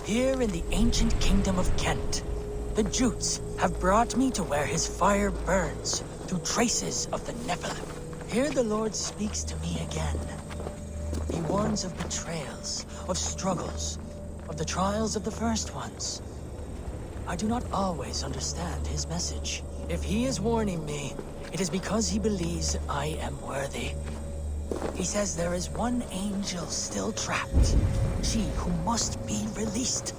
Here in the ancient kingdom of Kent, the Jutes have brought me to where his fire burns through traces of the Nephilim. Here the Lord speaks to me again. He warns of betrayals, of struggles, of the trials of the first ones. I do not always understand his message. If he is warning me, it is because he believes I am worthy. He says there is one angel still trapped, she who must be released.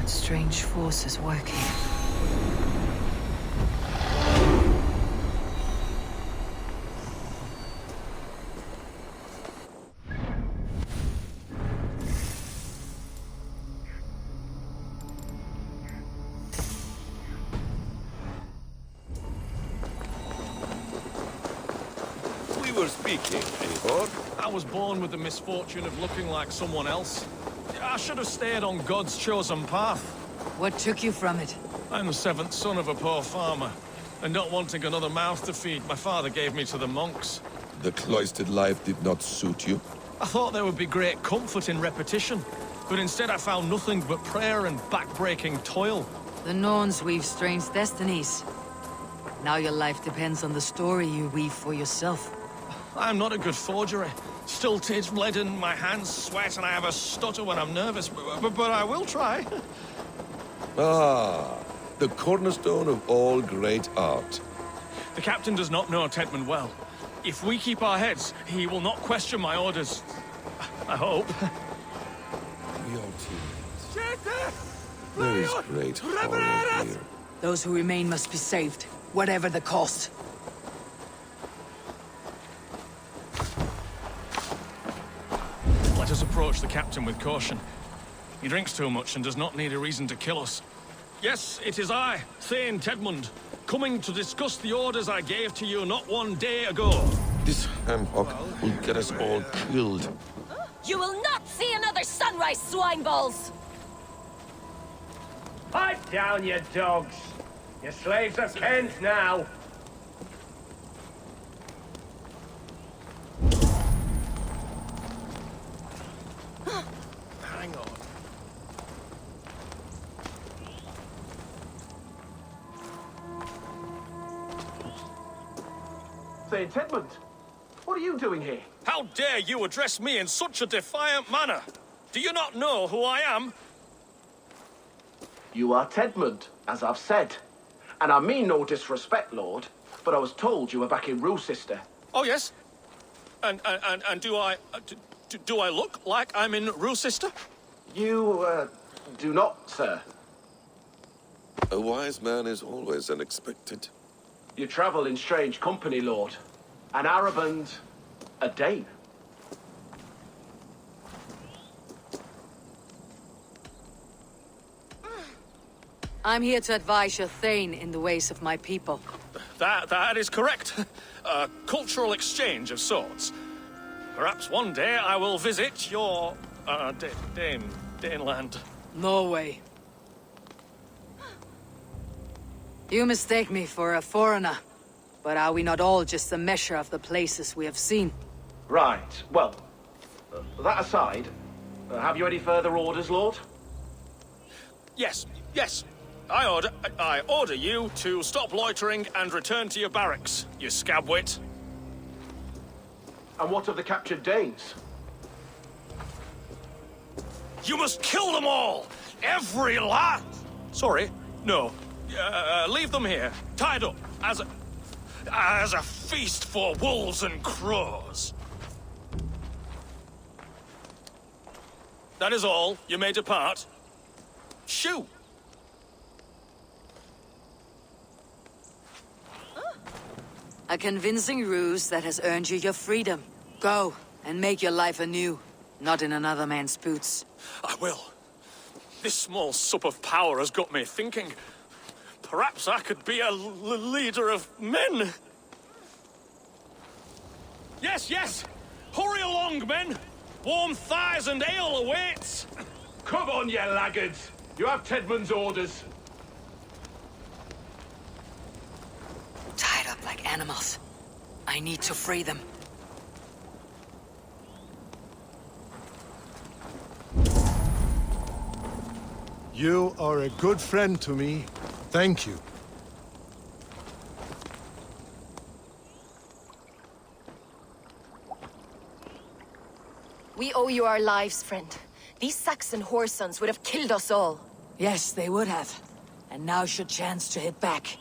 Strange forces working. We were speaking, Eivor. I was born with the misfortune of looking like someone else. I should have stayed on God's chosen path. What took you from it? I'm the seventh son of a poor farmer, and not wanting another mouth to feed, my father gave me to the monks. The cloistered life did not suit you? I thought there would be great comfort in repetition, but instead I found nothing but prayer and back-breaking toil. The Norns weave strange destinies. Now your life depends on the story you weave for yourself. I'm not a good forger. Stilted, leaden, my hands sweat, and I have a stutter when I'm nervous, but I will try. Ah, the cornerstone of all great art. The captain does not know Tedmund well. If we keep our heads, he will not question my orders. I hope. We are teammates. There is great horror here. Those who remain must be saved, whatever the cost. Let us approach the captain with caution. He drinks too much and does not need a reason to kill us. Yes, it is I, Thane Tedmund, coming to discuss the orders I gave to you not one day ago. This hamhock will get us all killed. You will not see another sunrise, swine balls! Pipe down, you dogs! Your slaves are Kent now! Hang on. Say, Tedmund, what are you doing here? How dare you address me in such a defiant manner? Do you not know who I am? You are Tedmund, as I've said. And I mean no disrespect, Lord, but I was told you were back in Roosister. Oh, yes? And do I... do I look like I'm in Roosister? You, do not, sir. A wise man is always unexpected. You travel in strange company, Lord. An Arab and a Dane. I'm here to advise your Thane in the ways of my people. That is correct. A cultural exchange of sorts. Perhaps one day I will visit your, Daneland. No way. You mistake me for a foreigner. But are we not all just a measure of the places we have seen? Right, well, that aside, have you any further orders, Lord? Yes. I order you to stop loitering and return to your barracks, you scabwit. And what of the captured Danes? You must kill them all! Every last... Sorry, no. Leave them here, tied up, as a feast for wolves and crows. That is all. You may depart. Shoo! A convincing ruse that has earned you your freedom. Go, and make your life anew, not in another man's boots. I will. This small sup of power has got me thinking. Perhaps I could be a leader of men. Yes! Hurry along, men! Warm thighs and ale awaits! Come on, you laggards! You have Tedmund's orders. Tied up like animals. I need to free them. You are a good friend to me. Thank you. We owe you our lives, friend. These Saxon whoresons would have killed us all. Yes, they would have. And now's your chance to hit back.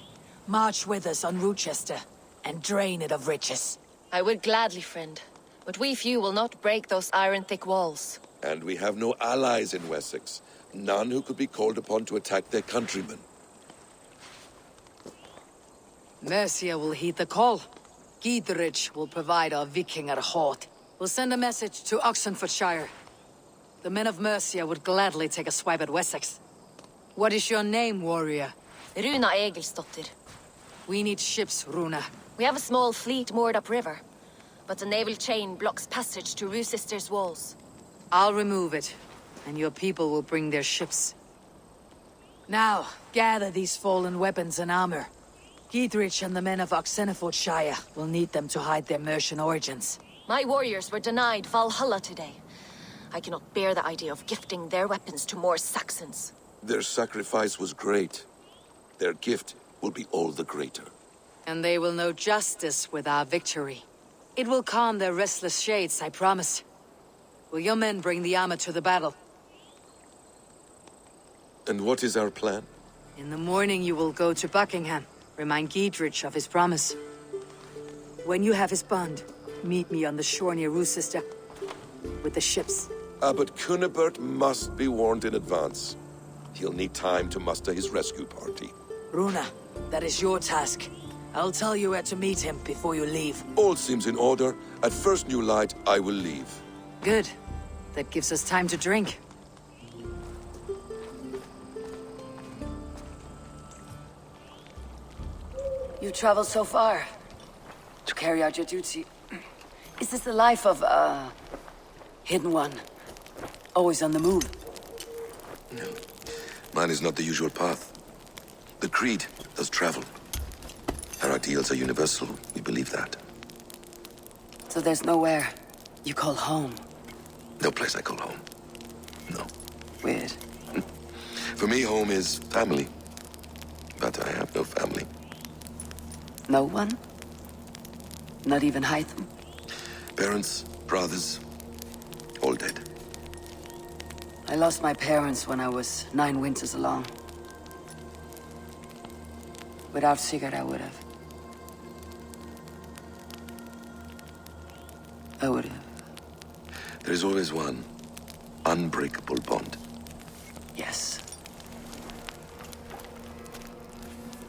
March with us on Rochester, and drain it of riches. I would gladly, friend. But we few will not break those iron-thick walls. And we have no allies in Wessex. None who could be called upon to attack their countrymen. Mercia will heed the call. Gidrich will provide our Viking at Hort. We'll send a message to Oxenfordshire. The men of Mercia would gladly take a swipe at Wessex. What is your name, warrior? Runa Egilsdottir. We need ships, Runa. We have a small fleet moored upriver, but a naval chain blocks passage to Rochester's walls. I'll remove it, and your people will bring their ships. Now, gather these fallen weapons and armor. Gidrich and the men of Oxenfordshire will need them to hide their Mercian origins. My warriors were denied Valhalla today. I cannot bear the idea of gifting their weapons to more Saxons. Their sacrifice was great. Their gift will be all the greater. And they will know justice with our victory. It will calm their restless shades, I promise. Will your men bring the armor to the battle? And what is our plan? In the morning you will go to Buckingham. Remind Gidrich of his promise. When you have his bond, meet me on the shore near Rochester with the ships. Abbot Cunibert must be warned in advance. He'll need time to muster his rescue party. Runa, that is your task. I'll tell you where to meet him before you leave. All seems in order. At first new light, I will leave. Good. That gives us time to drink. You traveled so far to carry out your duty. Is this the life of a hidden one? Always on the move? No. Mine is not the usual path. The Creed does travel. Our ideals are universal. We believe that. So there's nowhere you call home? No place I call home. No. Weird. For me, home is family. But I have no family. No one? Not even Hytham? Parents, brothers, all dead. I lost my parents when I was 9 winters along. Without Sigurd, I would have. There is always one unbreakable bond. Yes.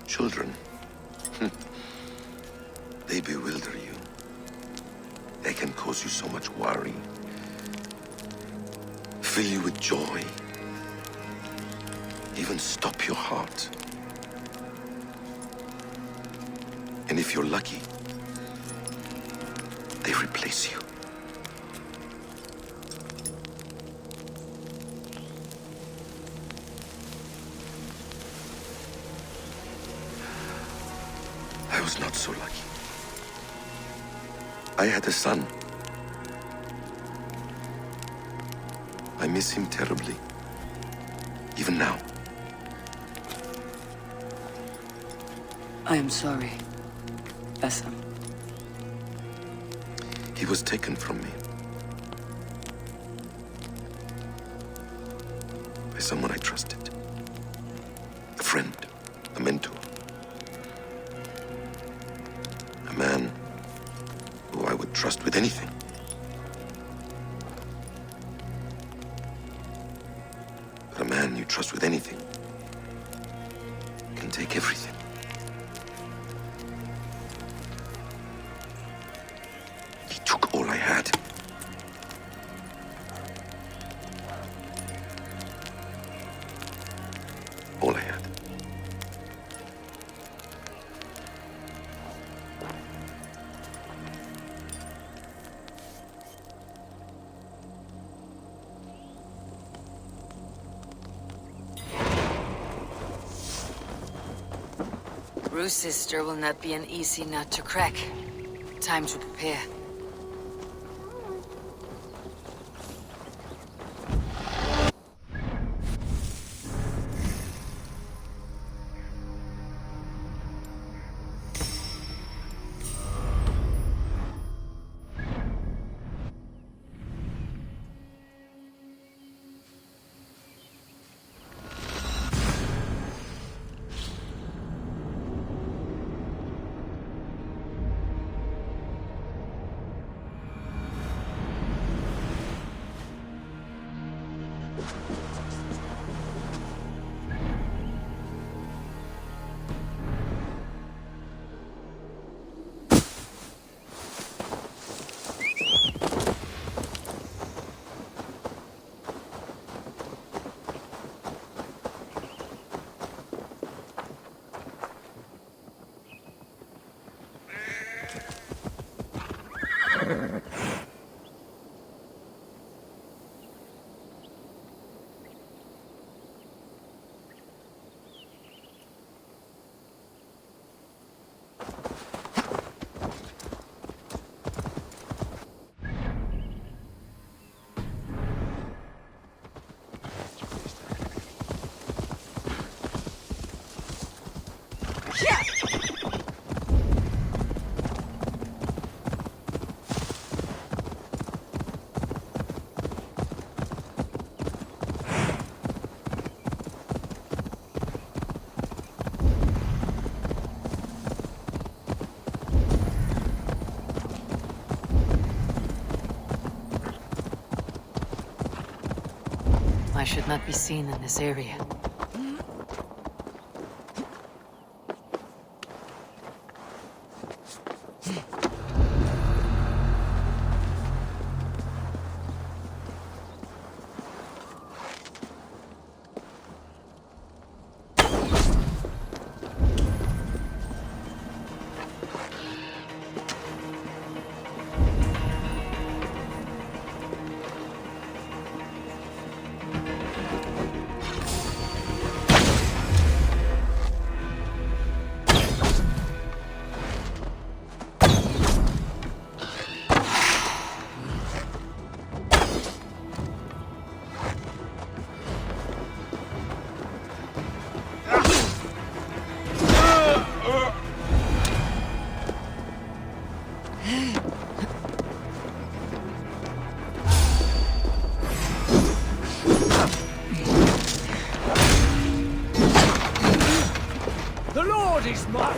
Children. They bewilder you. They can cause you so much worry. Fill you with joy. Even stop your heart. And if you're lucky, they replace you. I was not so lucky. I had a son. I miss him terribly. Even now. I am sorry, Essam. He was taken from me. By someone I trusted. A friend, a mentor. A man who I would trust with anything. But a man you trust with anything can take everything. He took all I had. All I had. Rochester will not be an easy nut to crack. Time to prepare. I should not be seen in this area. The Lord is mine!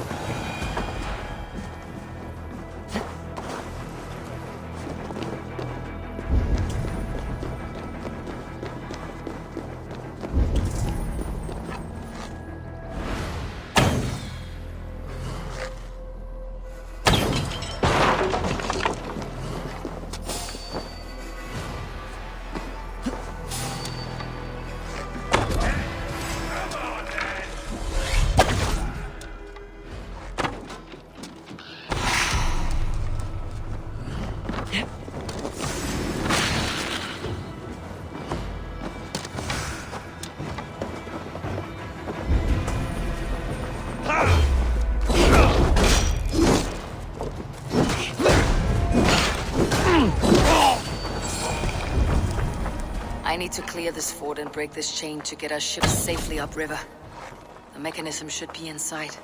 I need to clear this fort and break this chain to get our ships safely upriver. The mechanism should be inside.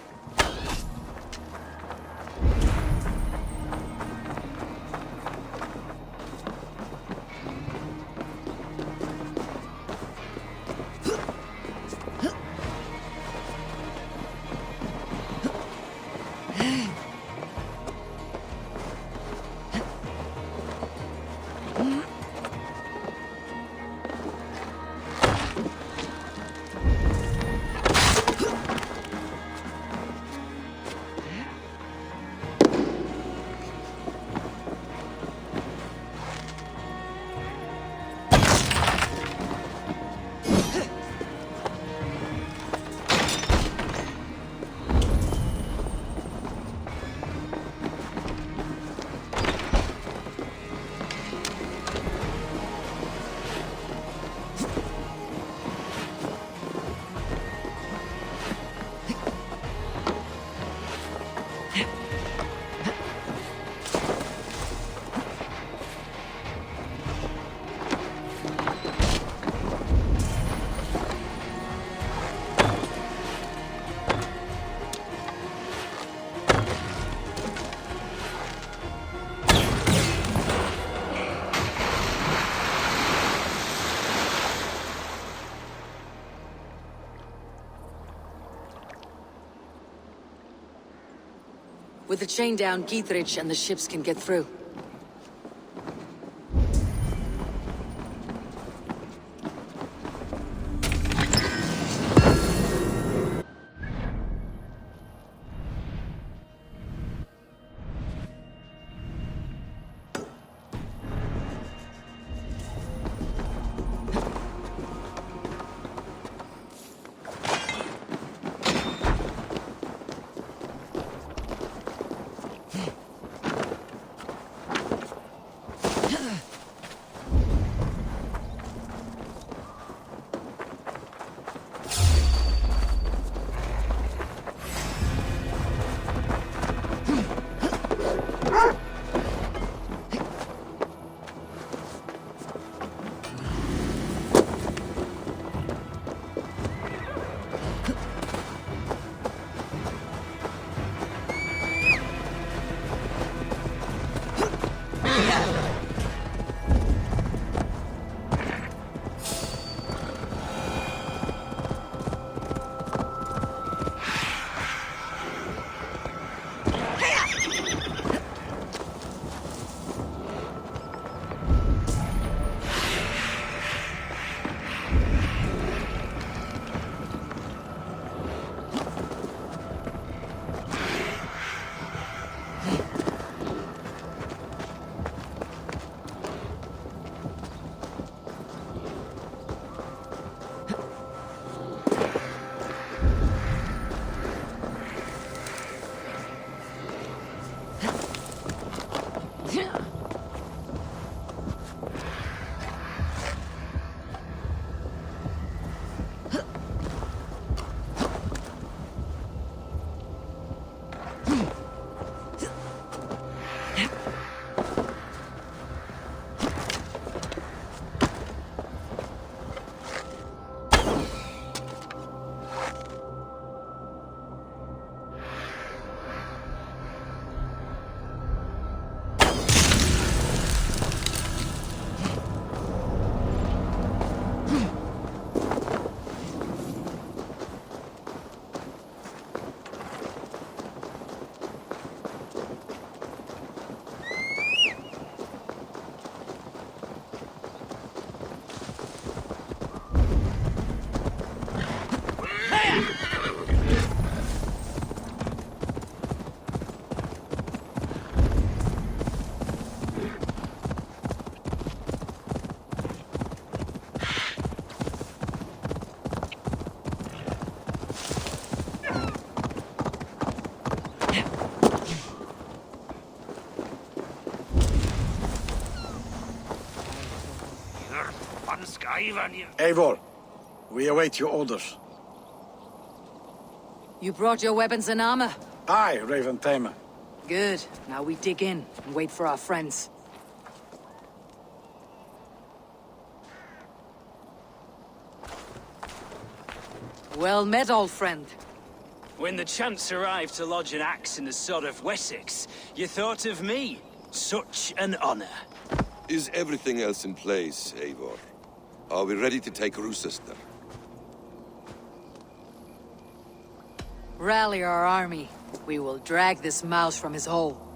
With the chain down, Githrich and the ships can get through. Eivor, we await your orders. You brought your weapons and armor? Aye, Raven Tamer. Good. Now we dig in and wait for our friends. Well met, old friend. When the chance arrived to lodge an axe in the sod of Wessex, you thought of me. Such an honor. Is everything else in place, Eivor? Are we ready to take Rochester? Rally our army. We will drag this mouse from his hole.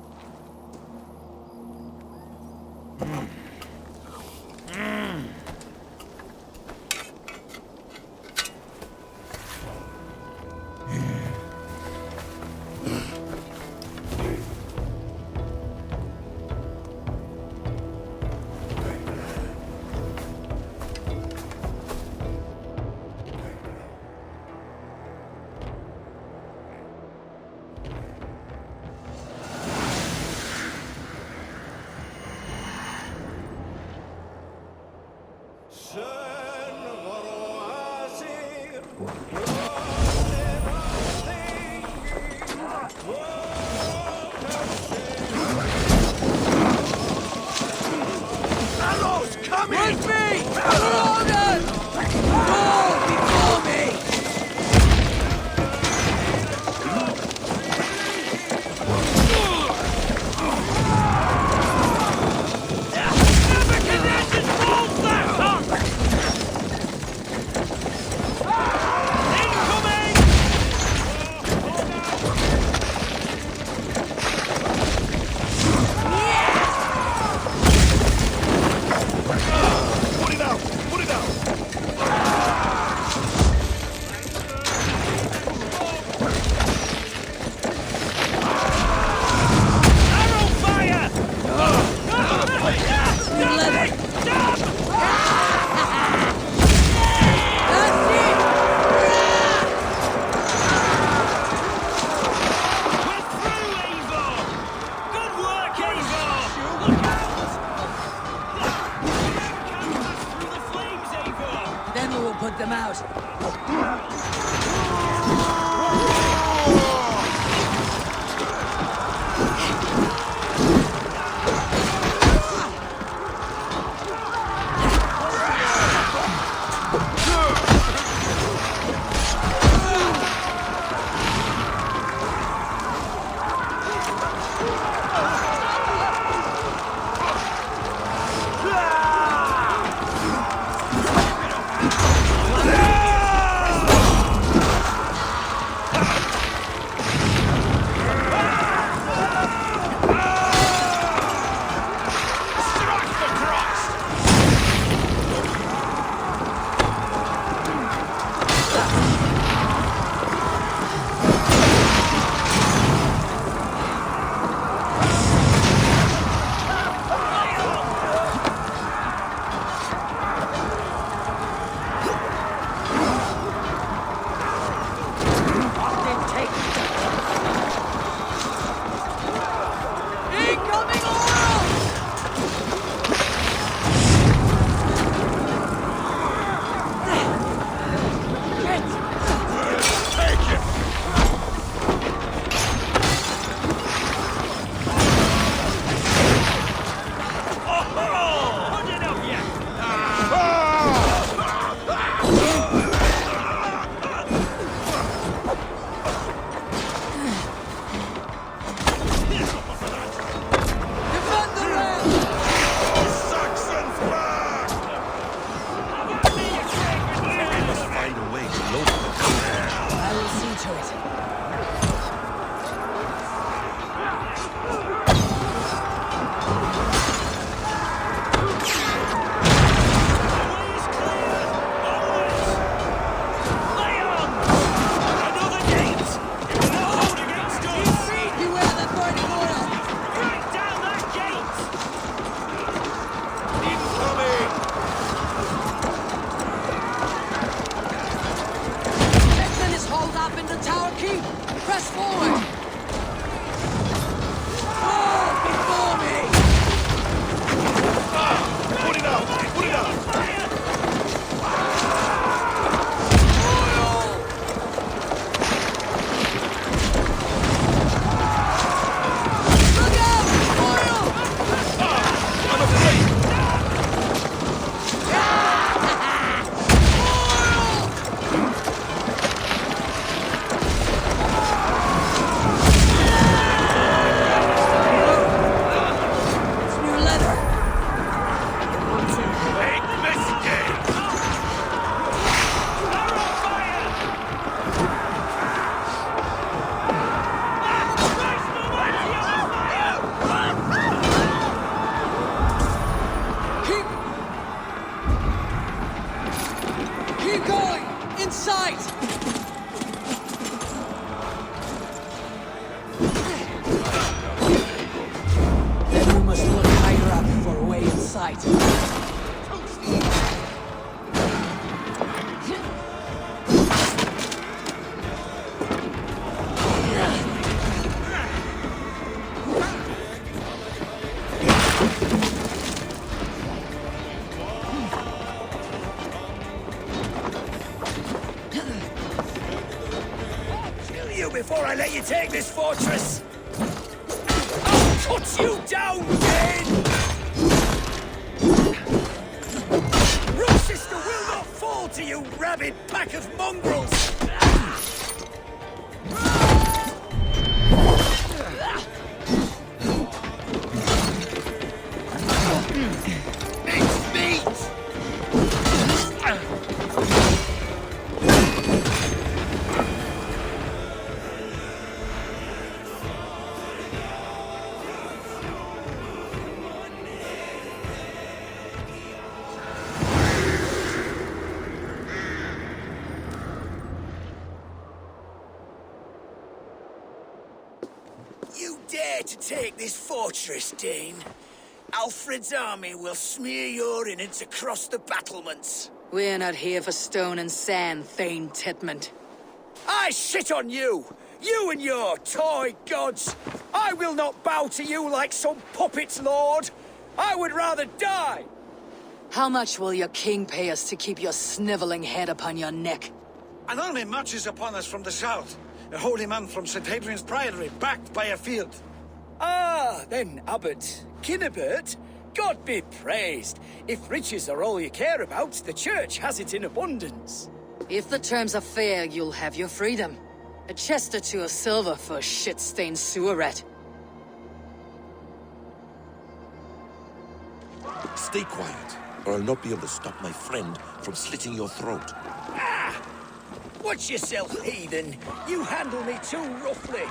Keep going! In sight! Then we must look higher up for a way in sight. Before I let you take this fortress, I'll cut you down, Dane! Root Sister will not fall to you, rabid pack of mongrels! It's meat! You dare to take this fortress, Dane? Alfred's army will smear your innards across the battlements. We're not here for stone and sand, Thane Tedmund. I shit on you! You and your toy gods! I will not bow to you like some puppet's lord! I would rather die! How much will your king pay us to keep your sniveling head upon your neck? An army marches upon us from the south. A holy man from St. Hadrian's Priory, backed by a field. Ah, then, Abbot Kinnebert, God be praised. If riches are all you care about, the church has it in abundance. If the terms are fair, you'll have your freedom. A chest or two of silver for a shit-stained sewer rat. Stay quiet, or I'll not be able to stop my friend from slitting your throat. Ah! Watch yourself, heathen. You handle me too roughly.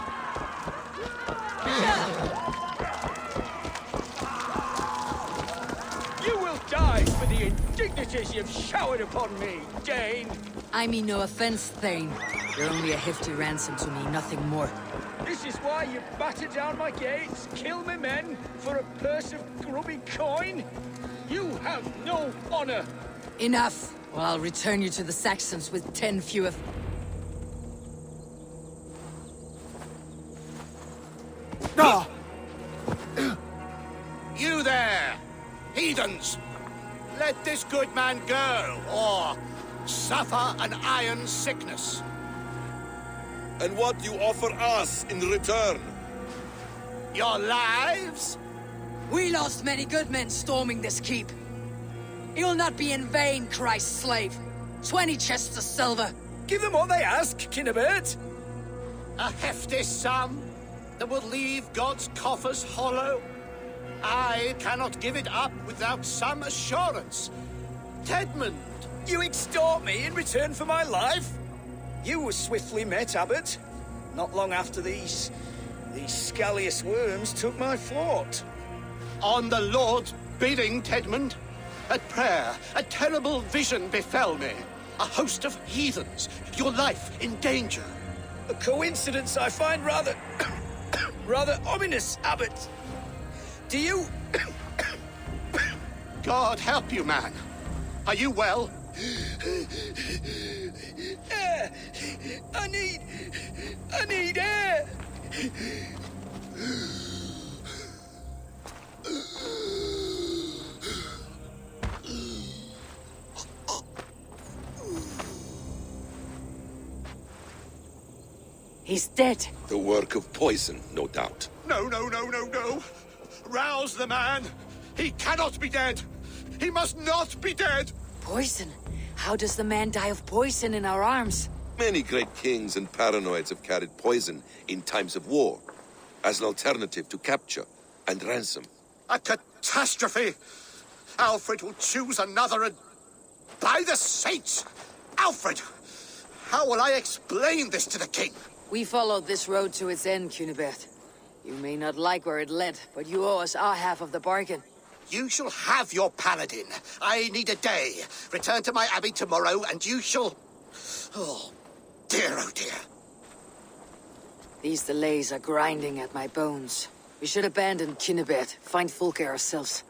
You will die for the indignities you've showered upon me, Dane. I mean no offense, Thane. You're only a hefty ransom to me, nothing more. This is why you batter down my gates, kill me men, for a purse of grubby coin? You have no honor. Enough, or I'll return you to the Saxons with 10 fewer... No! You there! Heathens! Let this good man go, or suffer an iron sickness. And what you offer us in return? Your lives? We lost many good men storming this keep. It will not be in vain, Christ's slave. 20 chests of silver. Give them what they ask, Kinnebert. A hefty sum that will leave God's coffers hollow. I cannot give it up without some assurance. Tedmund! You extort me in return for my life? You were swiftly met, Abbot. Not long after these scallious worms took my fort. On the Lord's bidding, Tedmund. At prayer, a terrible vision befell me. A host of heathens, your life in danger. A coincidence I find rather... rather ominous, Abbot. Do you... God help you, man. Are you well? Air! I need air! He's dead. The work of poison, no doubt. No, no, no, no, no. Rouse the man. He cannot be dead. He must not be dead. Poison? How does the man die of poison in our arms? Many great kings and paranoids have carried poison in times of war, as an alternative to capture and ransom. A catastrophe! Alfred will choose another and... By the saints! Alfred! How will I explain this to the king? We followed this road to its end, Cunibert. You may not like where it led, but you owe us our half of the bargain. You shall have your paladin. I need a day. Return to my abbey tomorrow, and you shall... Oh dear. These delays are grinding at my bones. We should abandon Kinnebet, find Fulke ourselves.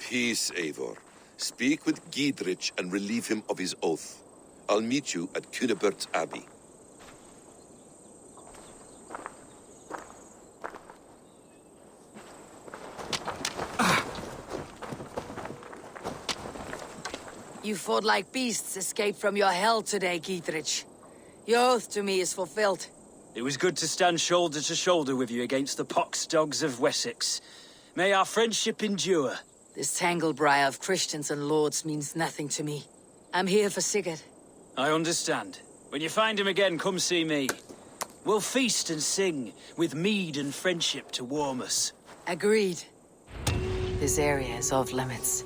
Peace, Eivor. Speak with Giedrich and relieve him of his oath. I'll meet you at Kunnebert's Abbey. You fought like beasts escaped from your hell today, Giedrich. Your oath to me is fulfilled. It was good to stand shoulder to shoulder with you against the pox dogs of Wessex. May our friendship endure. This tangle-briar of Christians and lords means nothing to me. I'm here for Sigurd. I understand. When you find him again, come see me. We'll feast and sing, with mead and friendship to warm us. Agreed. This area is off limits.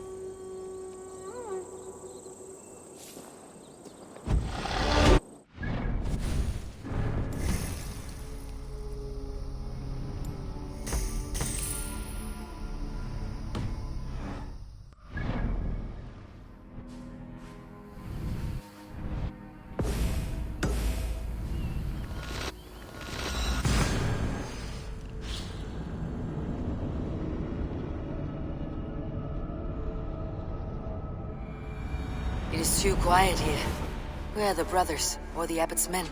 It is too quiet here. Where are the brothers, or the abbot's men?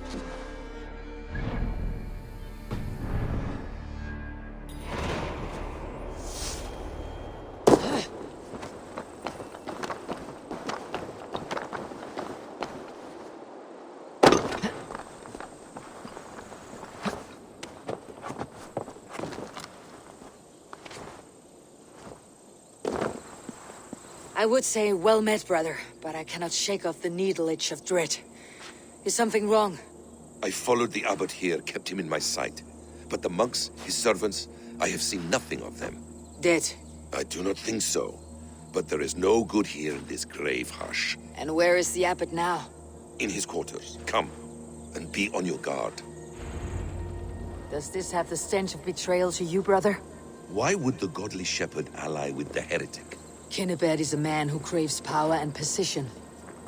I would say well met, brother, but I cannot shake off the needle itch of dread. Is something wrong? I followed the abbot here, kept him in my sight. But the monks, his servants, I have seen nothing of them. Dead? I do not think so. But there is no good here in this grave hush. And where is the abbot now? In his quarters. Come, and be on your guard. Does this have the stench of betrayal to you, brother? Why would the godly shepherd ally with the heretic? Kinnebet is a man who craves power and position.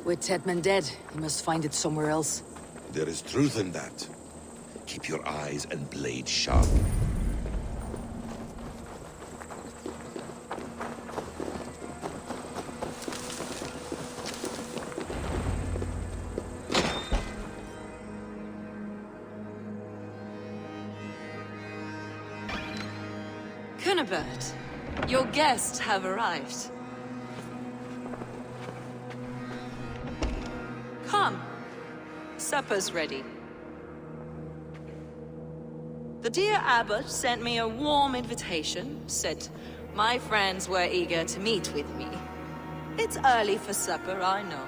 With Tedman dead, he must find it somewhere else. There is truth in that. Keep your eyes and blade sharp. Kunneberth, your guests have arrived. Come. Supper's ready. The dear abbot sent me a warm invitation, said my friends were eager to meet with me. It's early for supper, I know.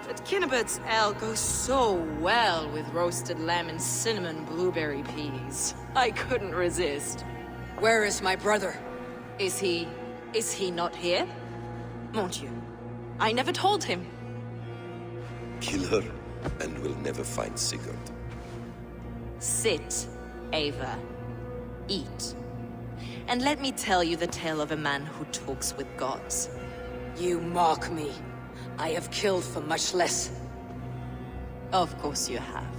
But Kinnebert's ale goes so well with roasted lamb and cinnamon blueberry peas. I couldn't resist. Where is my brother? Is he not here? Mon Dieu, I never told him. Kill her, and we'll never find Sigurd. Sit, Ava. Eat. And let me tell you the tale of a man who talks with gods. You mock me. I have killed for much less. Of course you have.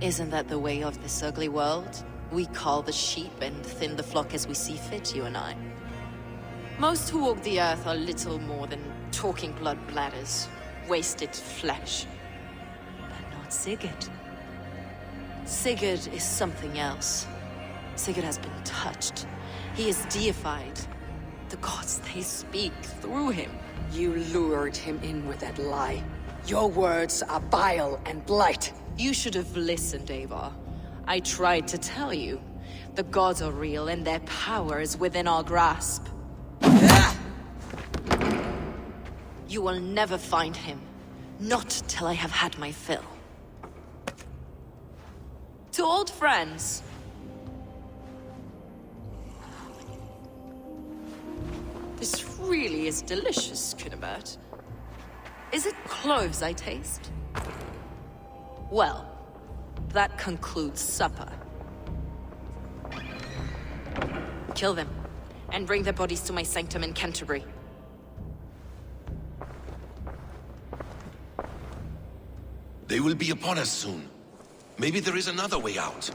Isn't that the way of this ugly world? We cull the sheep and thin the flock as we see fit, you and I. Most who walk the earth are little more than talking blood bladders, wasted flesh. But not Sigurd. Sigurd is something else. Sigurd has been touched. He is deified. The gods, they speak through him. You lured him in with that lie. Your words are bile and blight. You should have listened, Eivor. I tried to tell you. The gods are real and their power is within our grasp. You will never find him. Not till I have had my fill. To old friends. This really is delicious, Kinnebert. Is it cloves I taste? Well, that concludes supper. Kill them. and bring the bodies to my sanctum in Canterbury. They will be upon us soon. Maybe there is another way out.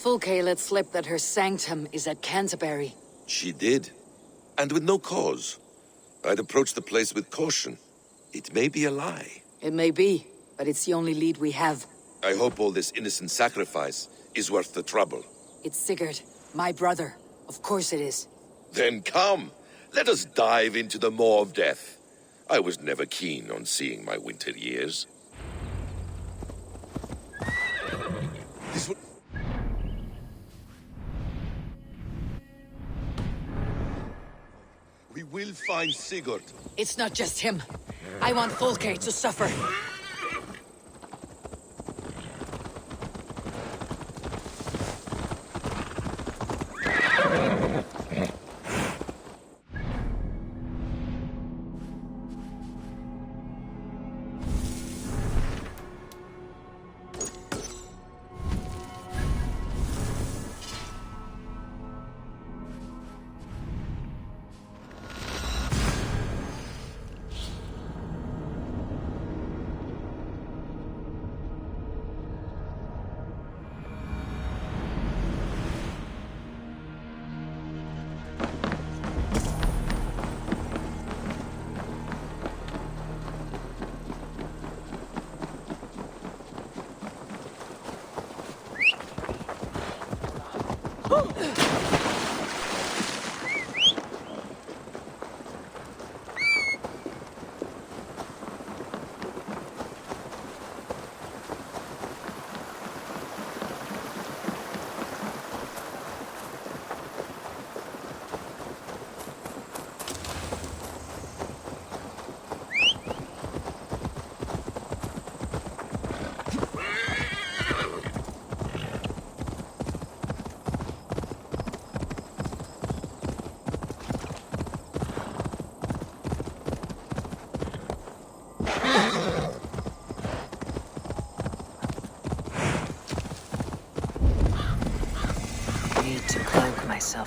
Fulke let slip that her sanctum is at Canterbury. She did. And with no cause. I'd approach the place with caution. It may be a lie. It may be, but it's the only lead we have. I hope all this innocent sacrifice is worth the trouble. It's Sigurd, my brother. Of course it is. Then come, let us dive into the maw of death. I was never keen on seeing my winter years. This would... We will find Sigurd. It's not just him. I want Fulke to suffer.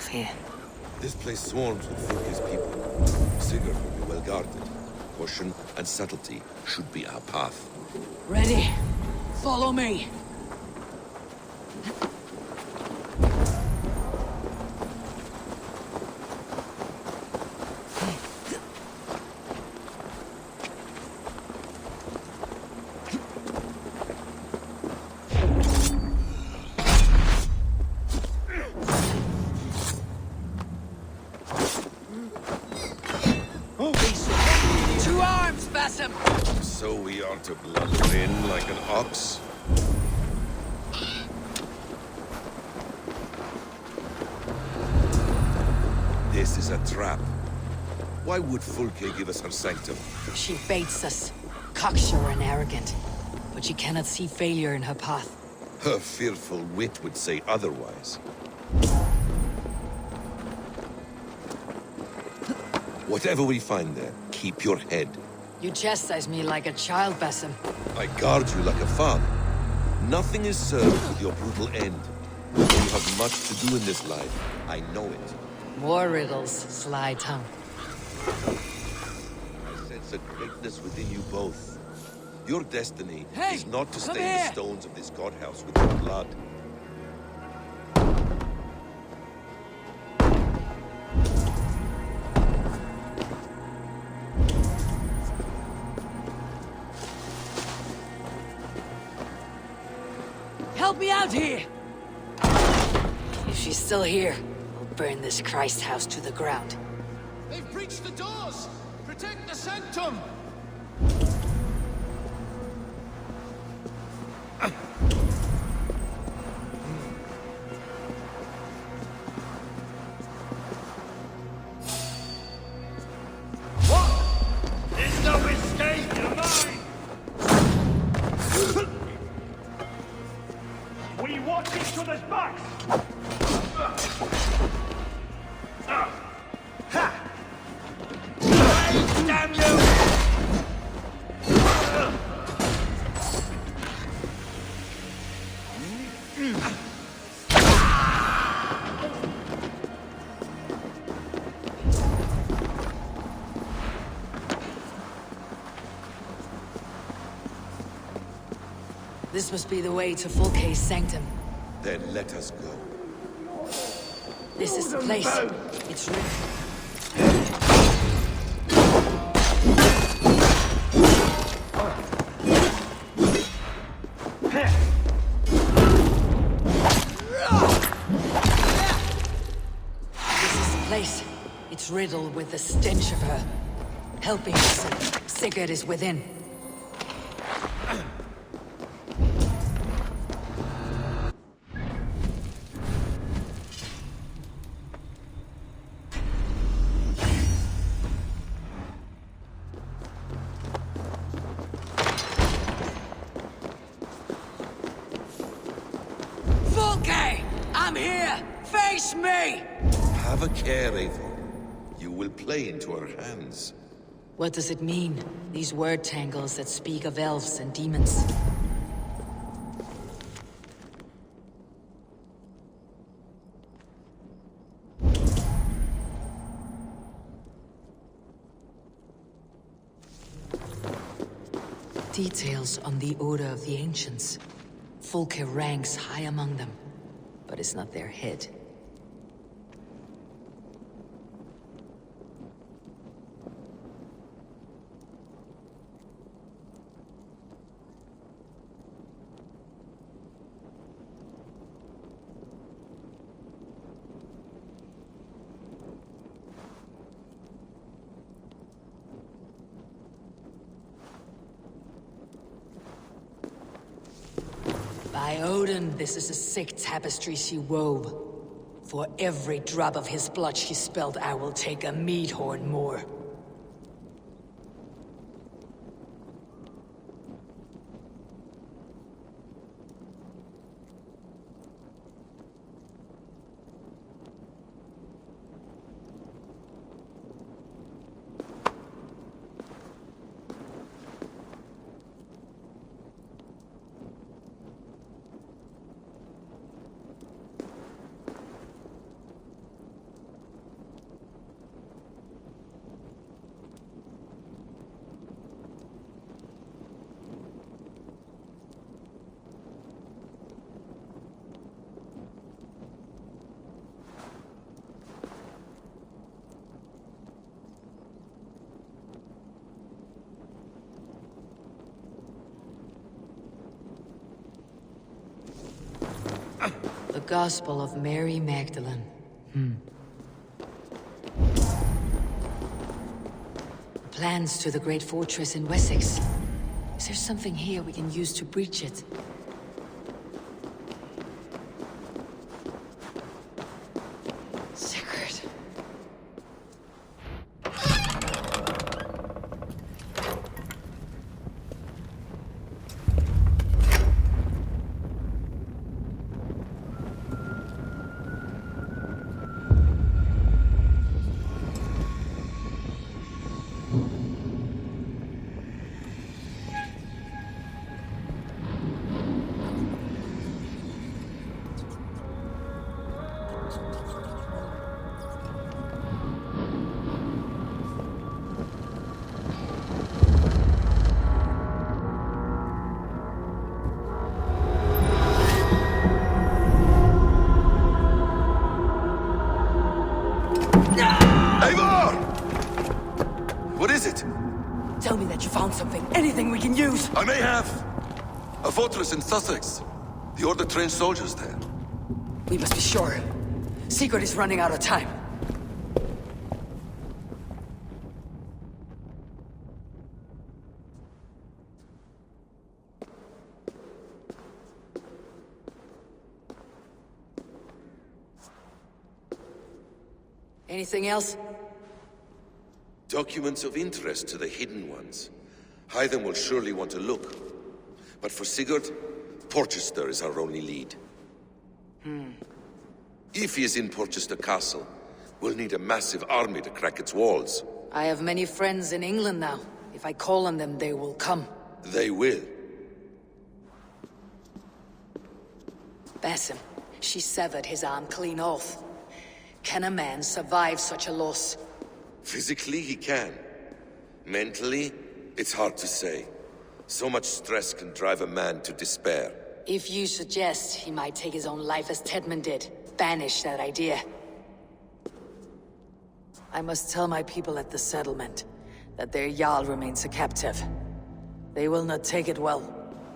Here. This place swarms with Fulke's people. Sigurd will be well guarded. Caution and subtlety should be our path. Ready? Follow me. So we are to blunder in like an ox? This is a trap. Why would Fulke give us her sanctum? She baits us, cocksure and arrogant. But she cannot see failure in her path. Her fearful wit would say otherwise. Whatever we find there, keep your head. You chastise me like a child, Basim. I guard you like a father. Nothing is served with your brutal end. You have much to do in this life. I know it. More riddles, sly tongue. I sense a greatness within you both. Your destiny is not to stain the stones of this godhouse with your blood. Help me out here! If she's still here, we'll burn this Christ house to the ground. They've breached the doors! Protect the sanctum! There's no escape, you're mine! We watch each other's backs! Damn you! This must be the way to Fulke's sanctum. Then let us go. This is the place. It's written. This is the place. It's riddled with the stench of her. Helping us, and Sigurd is within. Fulke! I'm here! Face me! Have a care, Eivor. You will play into our hands. What does it mean? These word tangles that speak of elves and demons. Details on the Order of the Ancients. Fulke ranks high among them, but is not their head. By Odin, this is a sick tapestry she wove. For every drop of his blood she spilled, I will take a mead horn more. The Gospel of Mary Magdalene. Plans to the great fortress in Wessex. Is there something here we can use to breach it? Sigurd. Tell me that you found something. Anything we can use. I may have. A fortress in Sussex. The Order trained soldiers there. We must be sure. Sigurd is running out of time. Anything else? Documents of interest to the Hidden Ones. Hythen will surely want to look. But for Sigurd, Porchester is our only lead. If he is in Porchester Castle, we'll need a massive army to crack its walls. I have many friends in England now. If I call on them, they will come. They will. Basim, she severed his arm clean off. Can a man survive such a loss? Physically, he can. Mentally, it's hard to say. So much stress can drive a man to despair. If you suggest he might take his own life as Tedman did, banish that idea. I must tell my people at the settlement that their Jarl remains a captive. They will not take it well.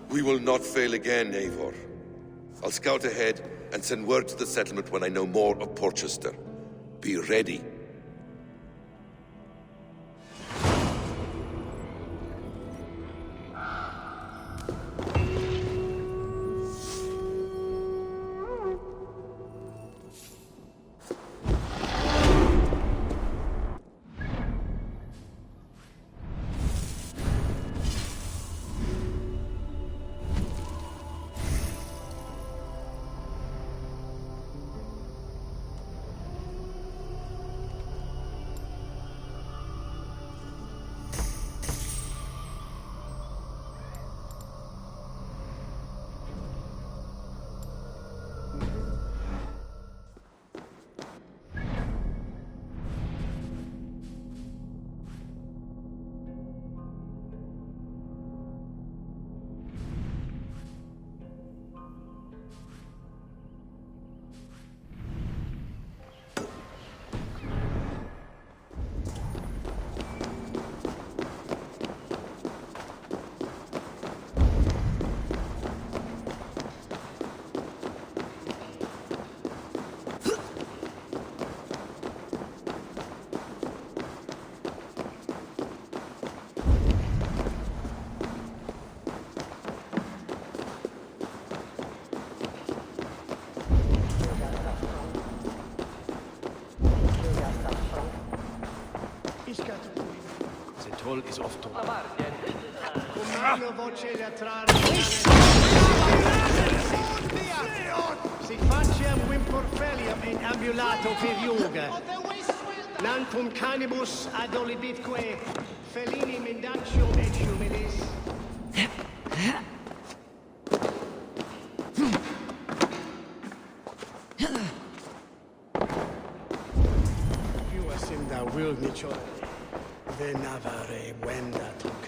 We will not fail again, Eivor. I'll scout ahead and send word to the settlement when I know more of Porchester. Be ready. The toll is off to... Si faciem wimporfelium in ambulato per yoga. Nantum canibus adolibitque felini mendacium et humilis. Piuasim da wilnicho venavare wenda token.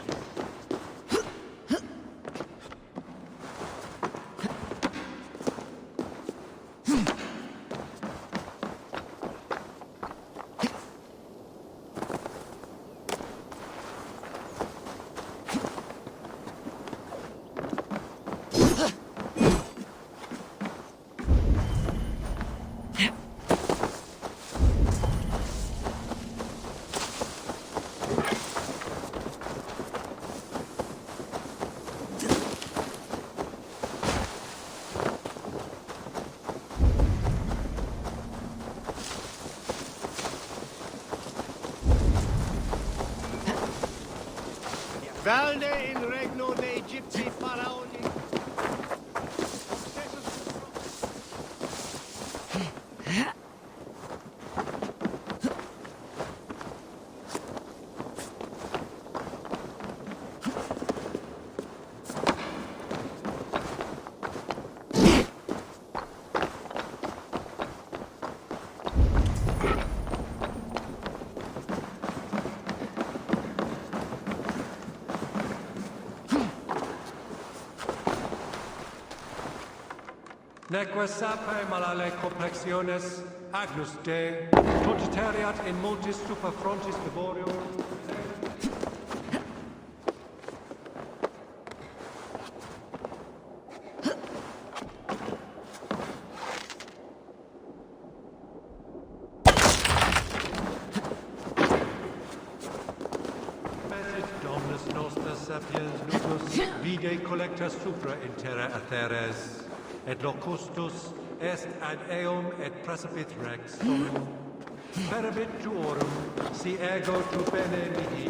Valde in regno de Egypti faraoni. Neque sape malale complexiones, Agnus Dei, cogitariat in multis super frontis laborium. vide collecta supra in terra atheres, et locustus est ad eum et precipit rex domum, perabit tuorum, si ego tu bene mihi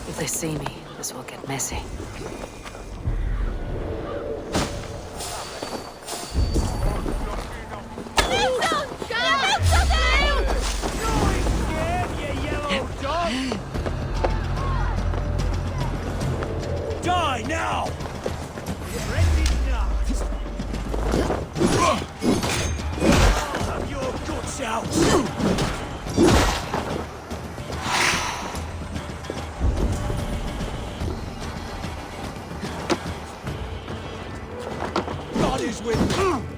If they see me, this will get messy. Die now! Have your guts out! God is with me!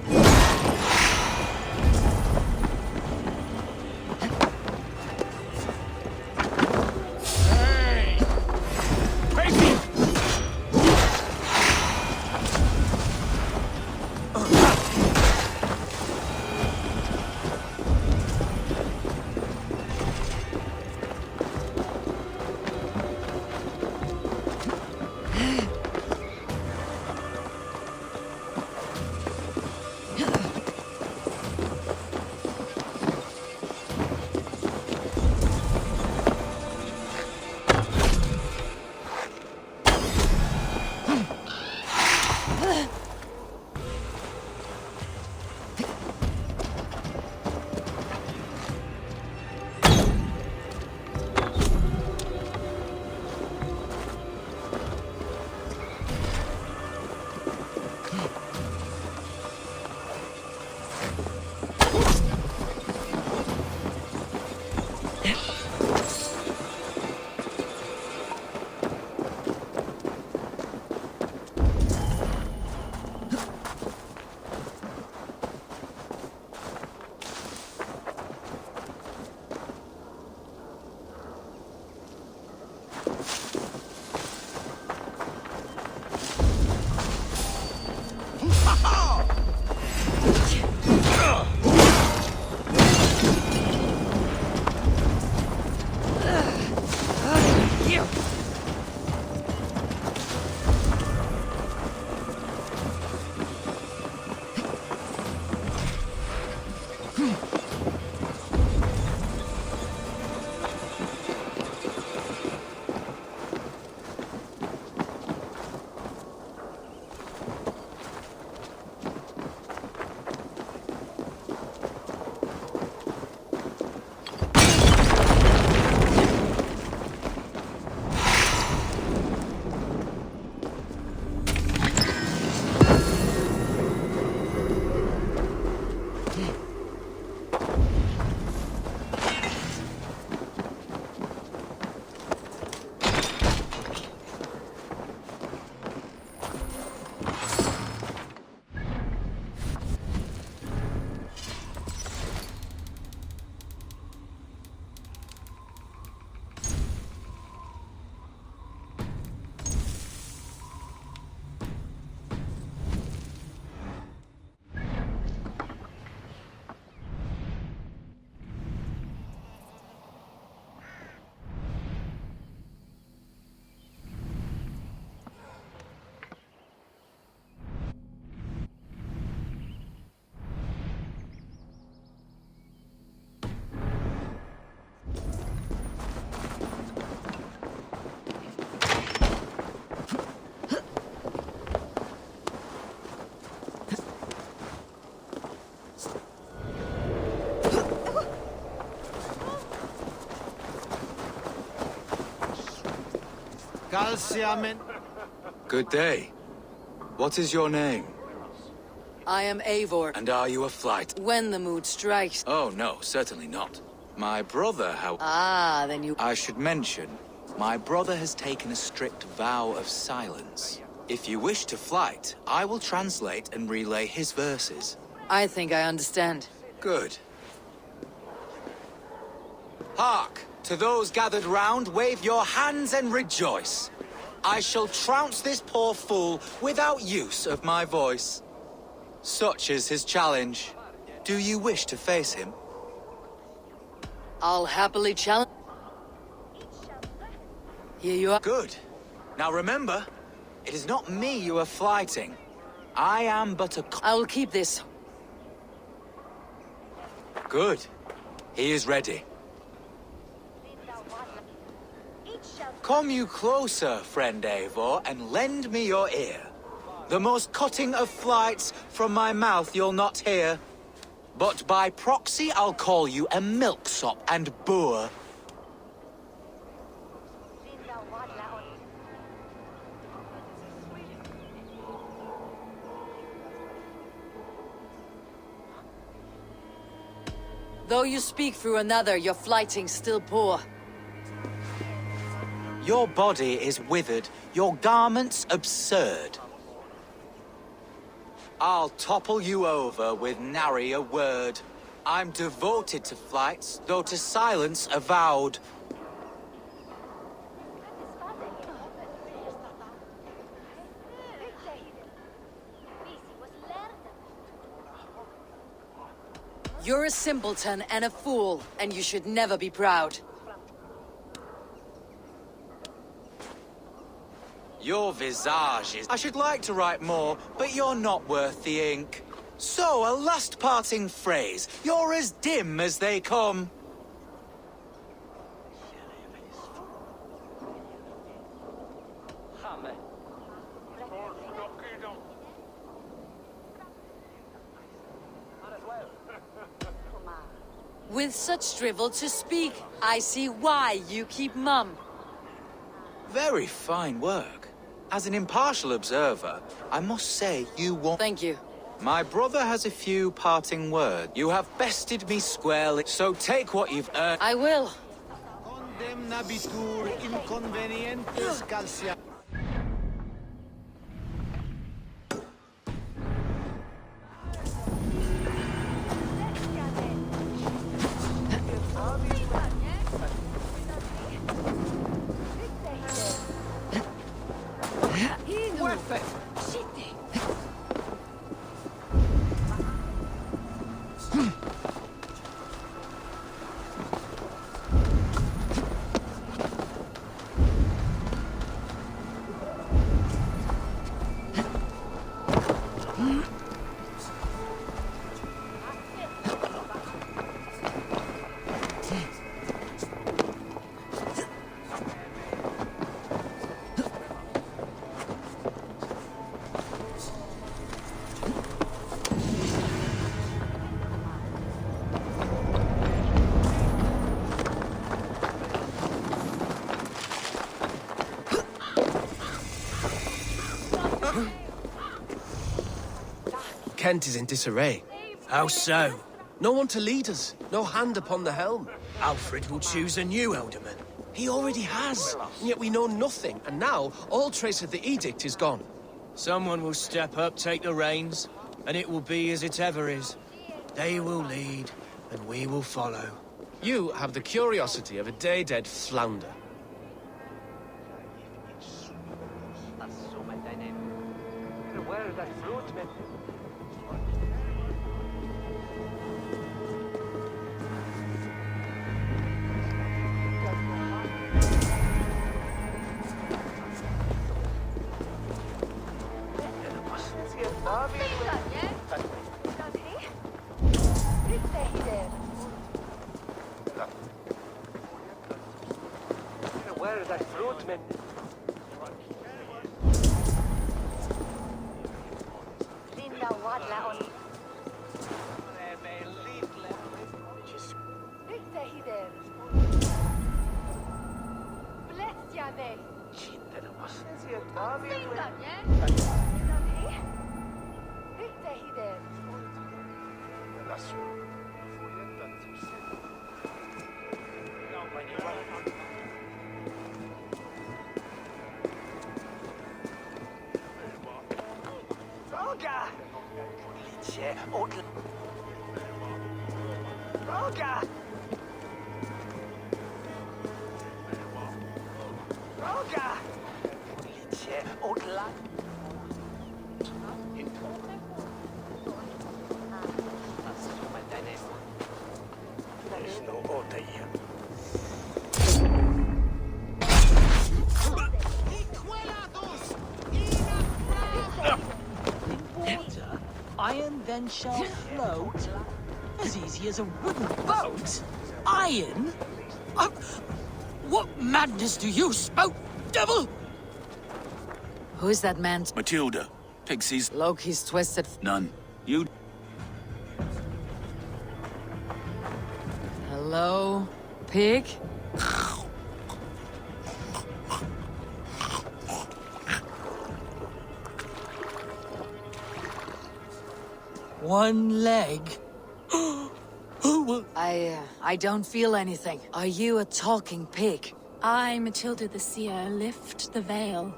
Scalciamen. Good day. What is your name? I am Eivor. And are you a flight? When the mood strikes. Oh, no, certainly not. My brother, how... Ah, then you... I should mention, my brother has taken a strict vow of silence. If you wish to flight, I will translate and relay his verses. I think I understand. Good. Hark! To those gathered round, wave your hands and rejoice. I shall trounce this poor fool without use of my voice. Such is his challenge. Do you wish to face him? I'll happily challenge... Here you are. Good. Now remember, it is not me you are flighting. I am but a... I will keep this. Good. He is ready. Come you closer, friend Eivor, and lend me your ear. The most cutting of flights from my mouth you'll not hear. But by proxy I'll call you a milksop and boor. Though you speak through another, your flighting's still poor. Your body is withered, your garments absurd. I'll topple you over with nary a word. I'm devoted to flights, though to silence avowed. You're a simpleton and a fool, and you should never be proud. Your visage is... I should like to write more, but you're not worth the ink. So, a last parting phrase. You're as dim as they come. With such drivel to speak, I see why you keep mum. Very fine work. As an impartial observer, I must say you won't... Thank you. My brother has a few parting words. You have bested me squarely, so take what you've earned. I will. Condemnabitur inconvenientes calcia. Kent is in disarray. How so? No one to lead us. No hand upon the helm. Alfred will choose a new Elderman. He already has. And yet we know nothing. And now, all trace of the edict is gone. Someone will step up, take the reins, and it will be as it ever is. They will lead, and we will follow. You have the curiosity of a day-dead flounder. Roga! Licie od... Roga! Roga! Licie od lat... There's no order here. Water, iron then shall float as easy as a wooden boat. Iron? What madness do you spout, devil? Who is that man? Matilda. Pixies. Loki's twisted. None. You. Hello, pig? One leg. I don't feel anything. Are you a talking pig? I, Matilda the Seer, lift the veil.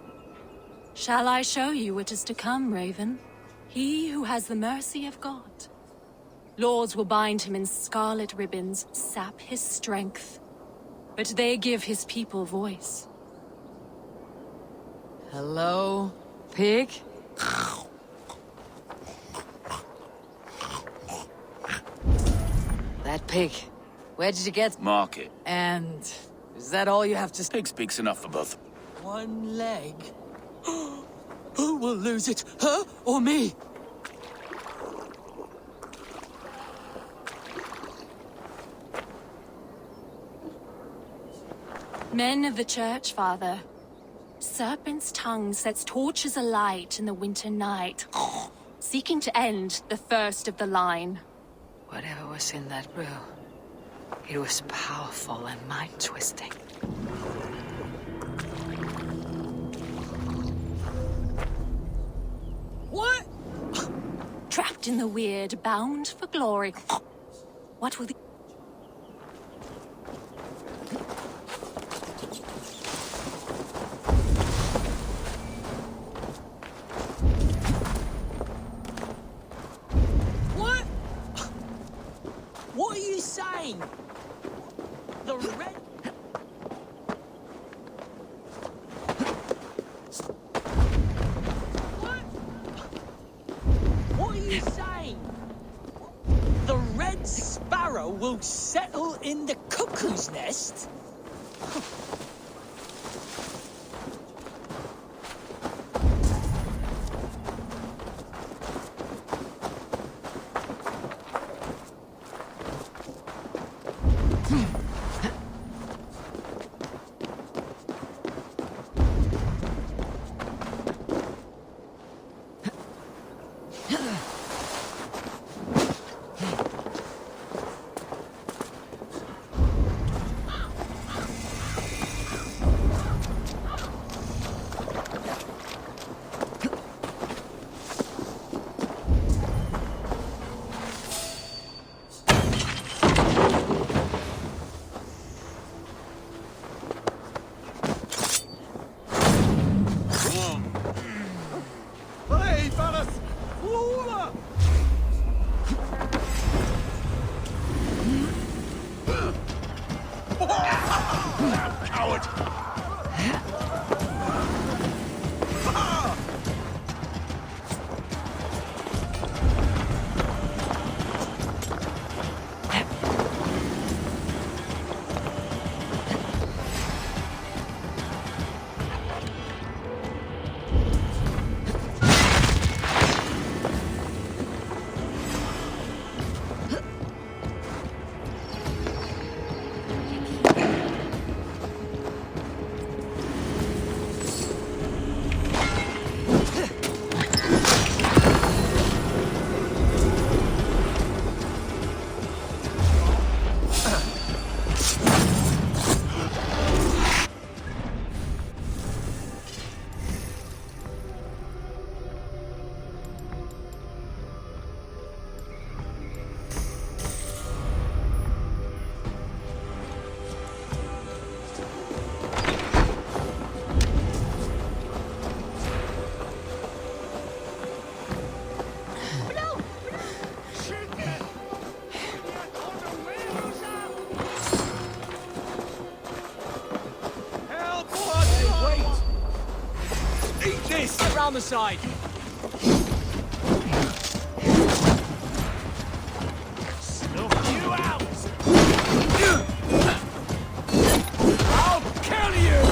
Shall I show you what is to come, Raven? He who has the mercy of God. Lords will bind him in scarlet ribbons, sap his strength. But they give his people voice. Hello, pig? That pig. Where did you get? Market. And is that all you have to... Pig speaks enough for both. One leg. Who will lose it, her or me? Men of the church, Father. Serpent's tongue sets torches alight in the winter night, seeking to end the first of the line. Whatever was in that brew, it was powerful and mind-twisting. What? Trapped in the weird, bound for glory. What will the... What? What are you saying? The red... What are you saying? The red sparrow will settle in the cuckoo's nest? the side. Snuff you out! I'll kill you!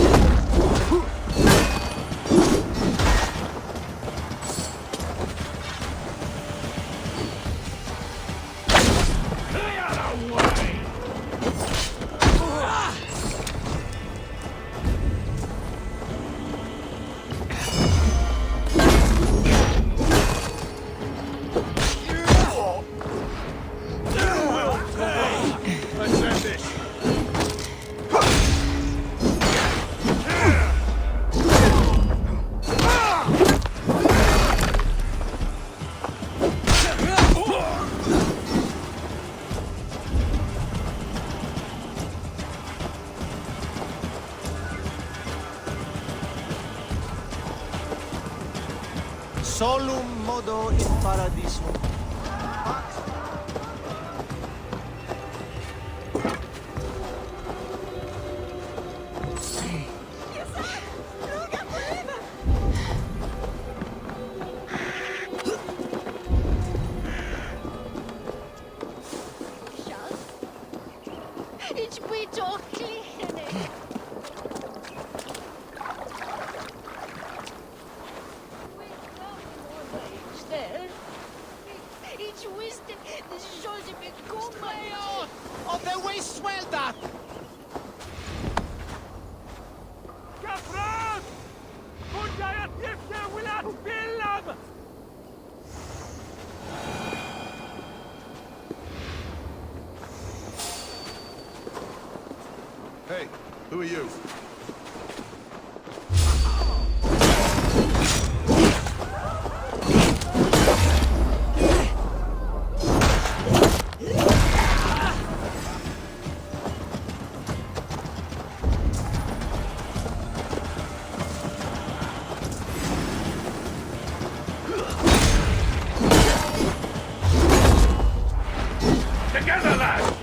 Solum modo in paradiso. Ich bin doch klein. Ich wusste, das sollte mir kommen. Of the way swell that! Kafran! Kunjayat yifte wilat billam! Hey, who are you? Together, lad!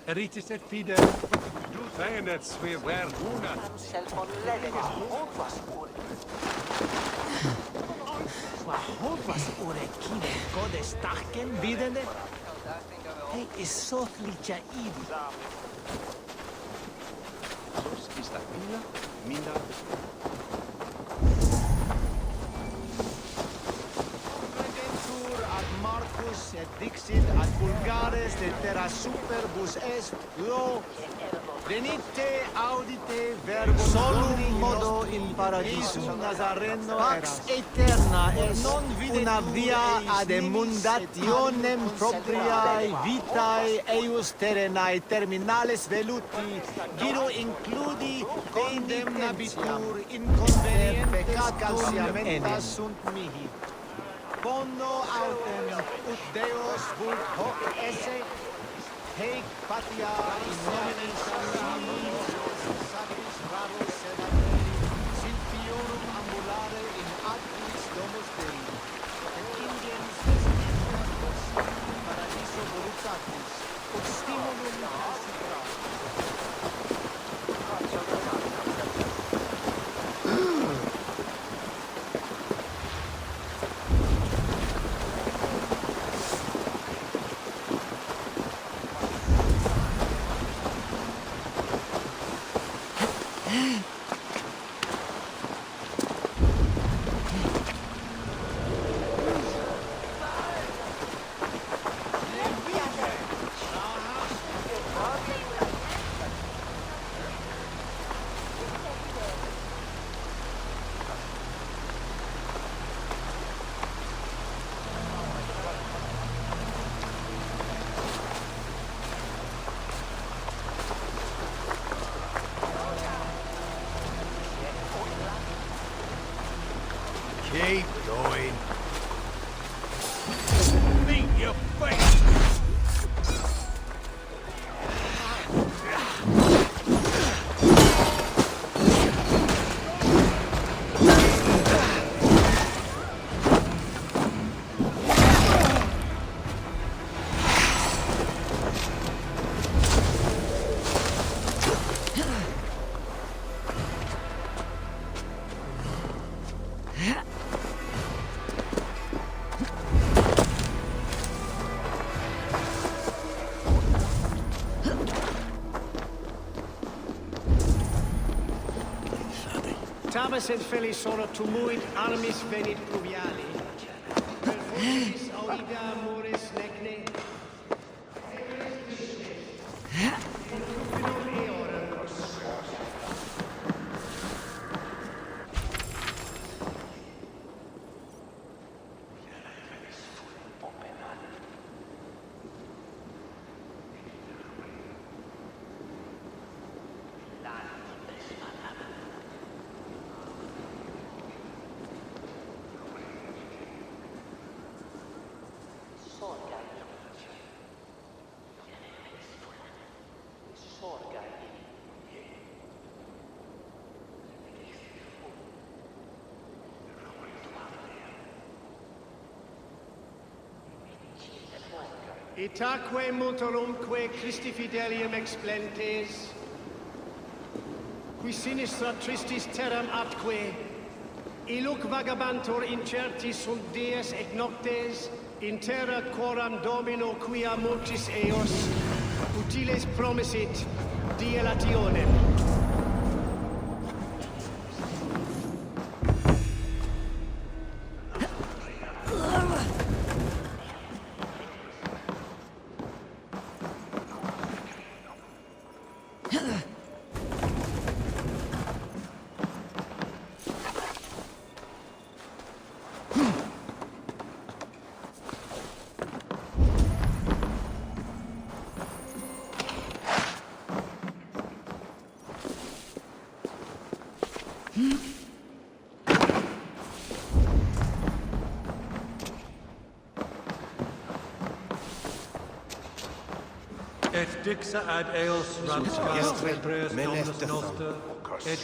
Eritis et fide. Du saying that swear where una. Hovas ore kine godes taken videne. Hey, is so licha idi. Sos is that Minda? Marcus et dixit ad vulgares de terra superbus est lo Venite audite verbum solum modo in paradisum Nazareno pax eterna est una via ad emundationem propriae vitae eius terrenae terminales veluti giro includi condemnabitur inconveniente peccatum enim sunt mihi bono autem ut Deus vult hoc esse Hec patia in nomine Sancti Sanctis Raros Sedae Silviorum ambulare in atris domus Dei et ingens vestigiatus in paradiso voluptatis ut stimulum Keep going. Meet your fate. Tamas et felis solo tumuit armis venit pluviali. Per fortis audida amoris necne. Itaque multorumque Christi fidelium explentes, qui sinistra tristis terram atque, illuc vagabantur incertis sunt dies et noctes, in terra quoram Domino quia multis eos, utiles promisit dilationem. Et dixa ad eos rapsca celebrez dominus noster, et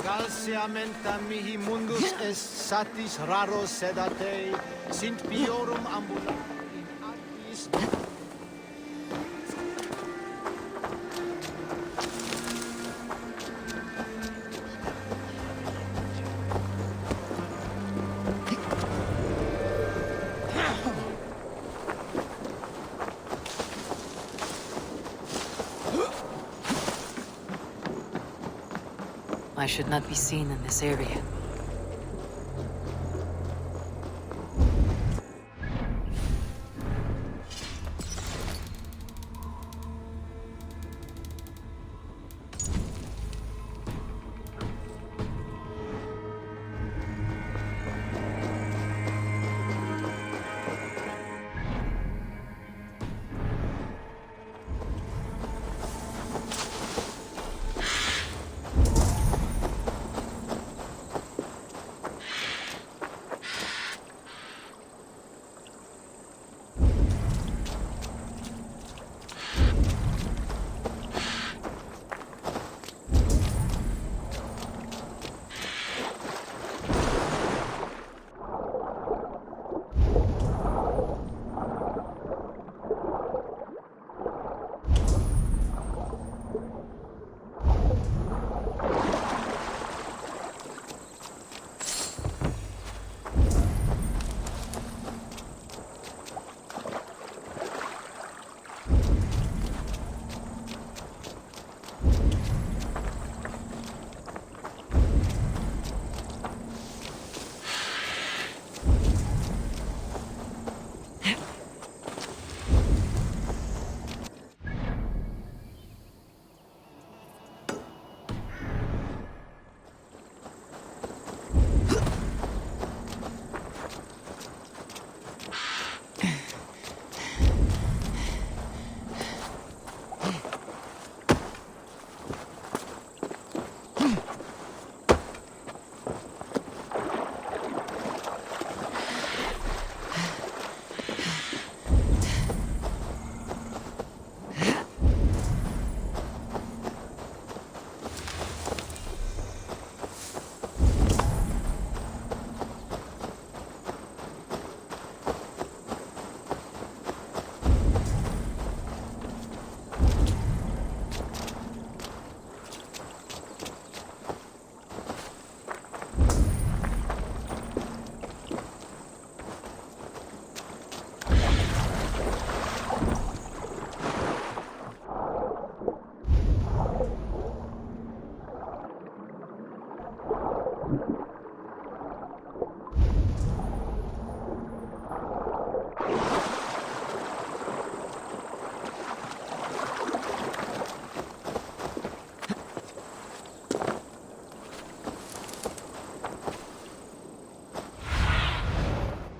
Calciamenta mihi mundus est satis raro sedate, sint piorum ambulante in agris. I should not be seen in this area.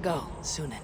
Go, Sunan.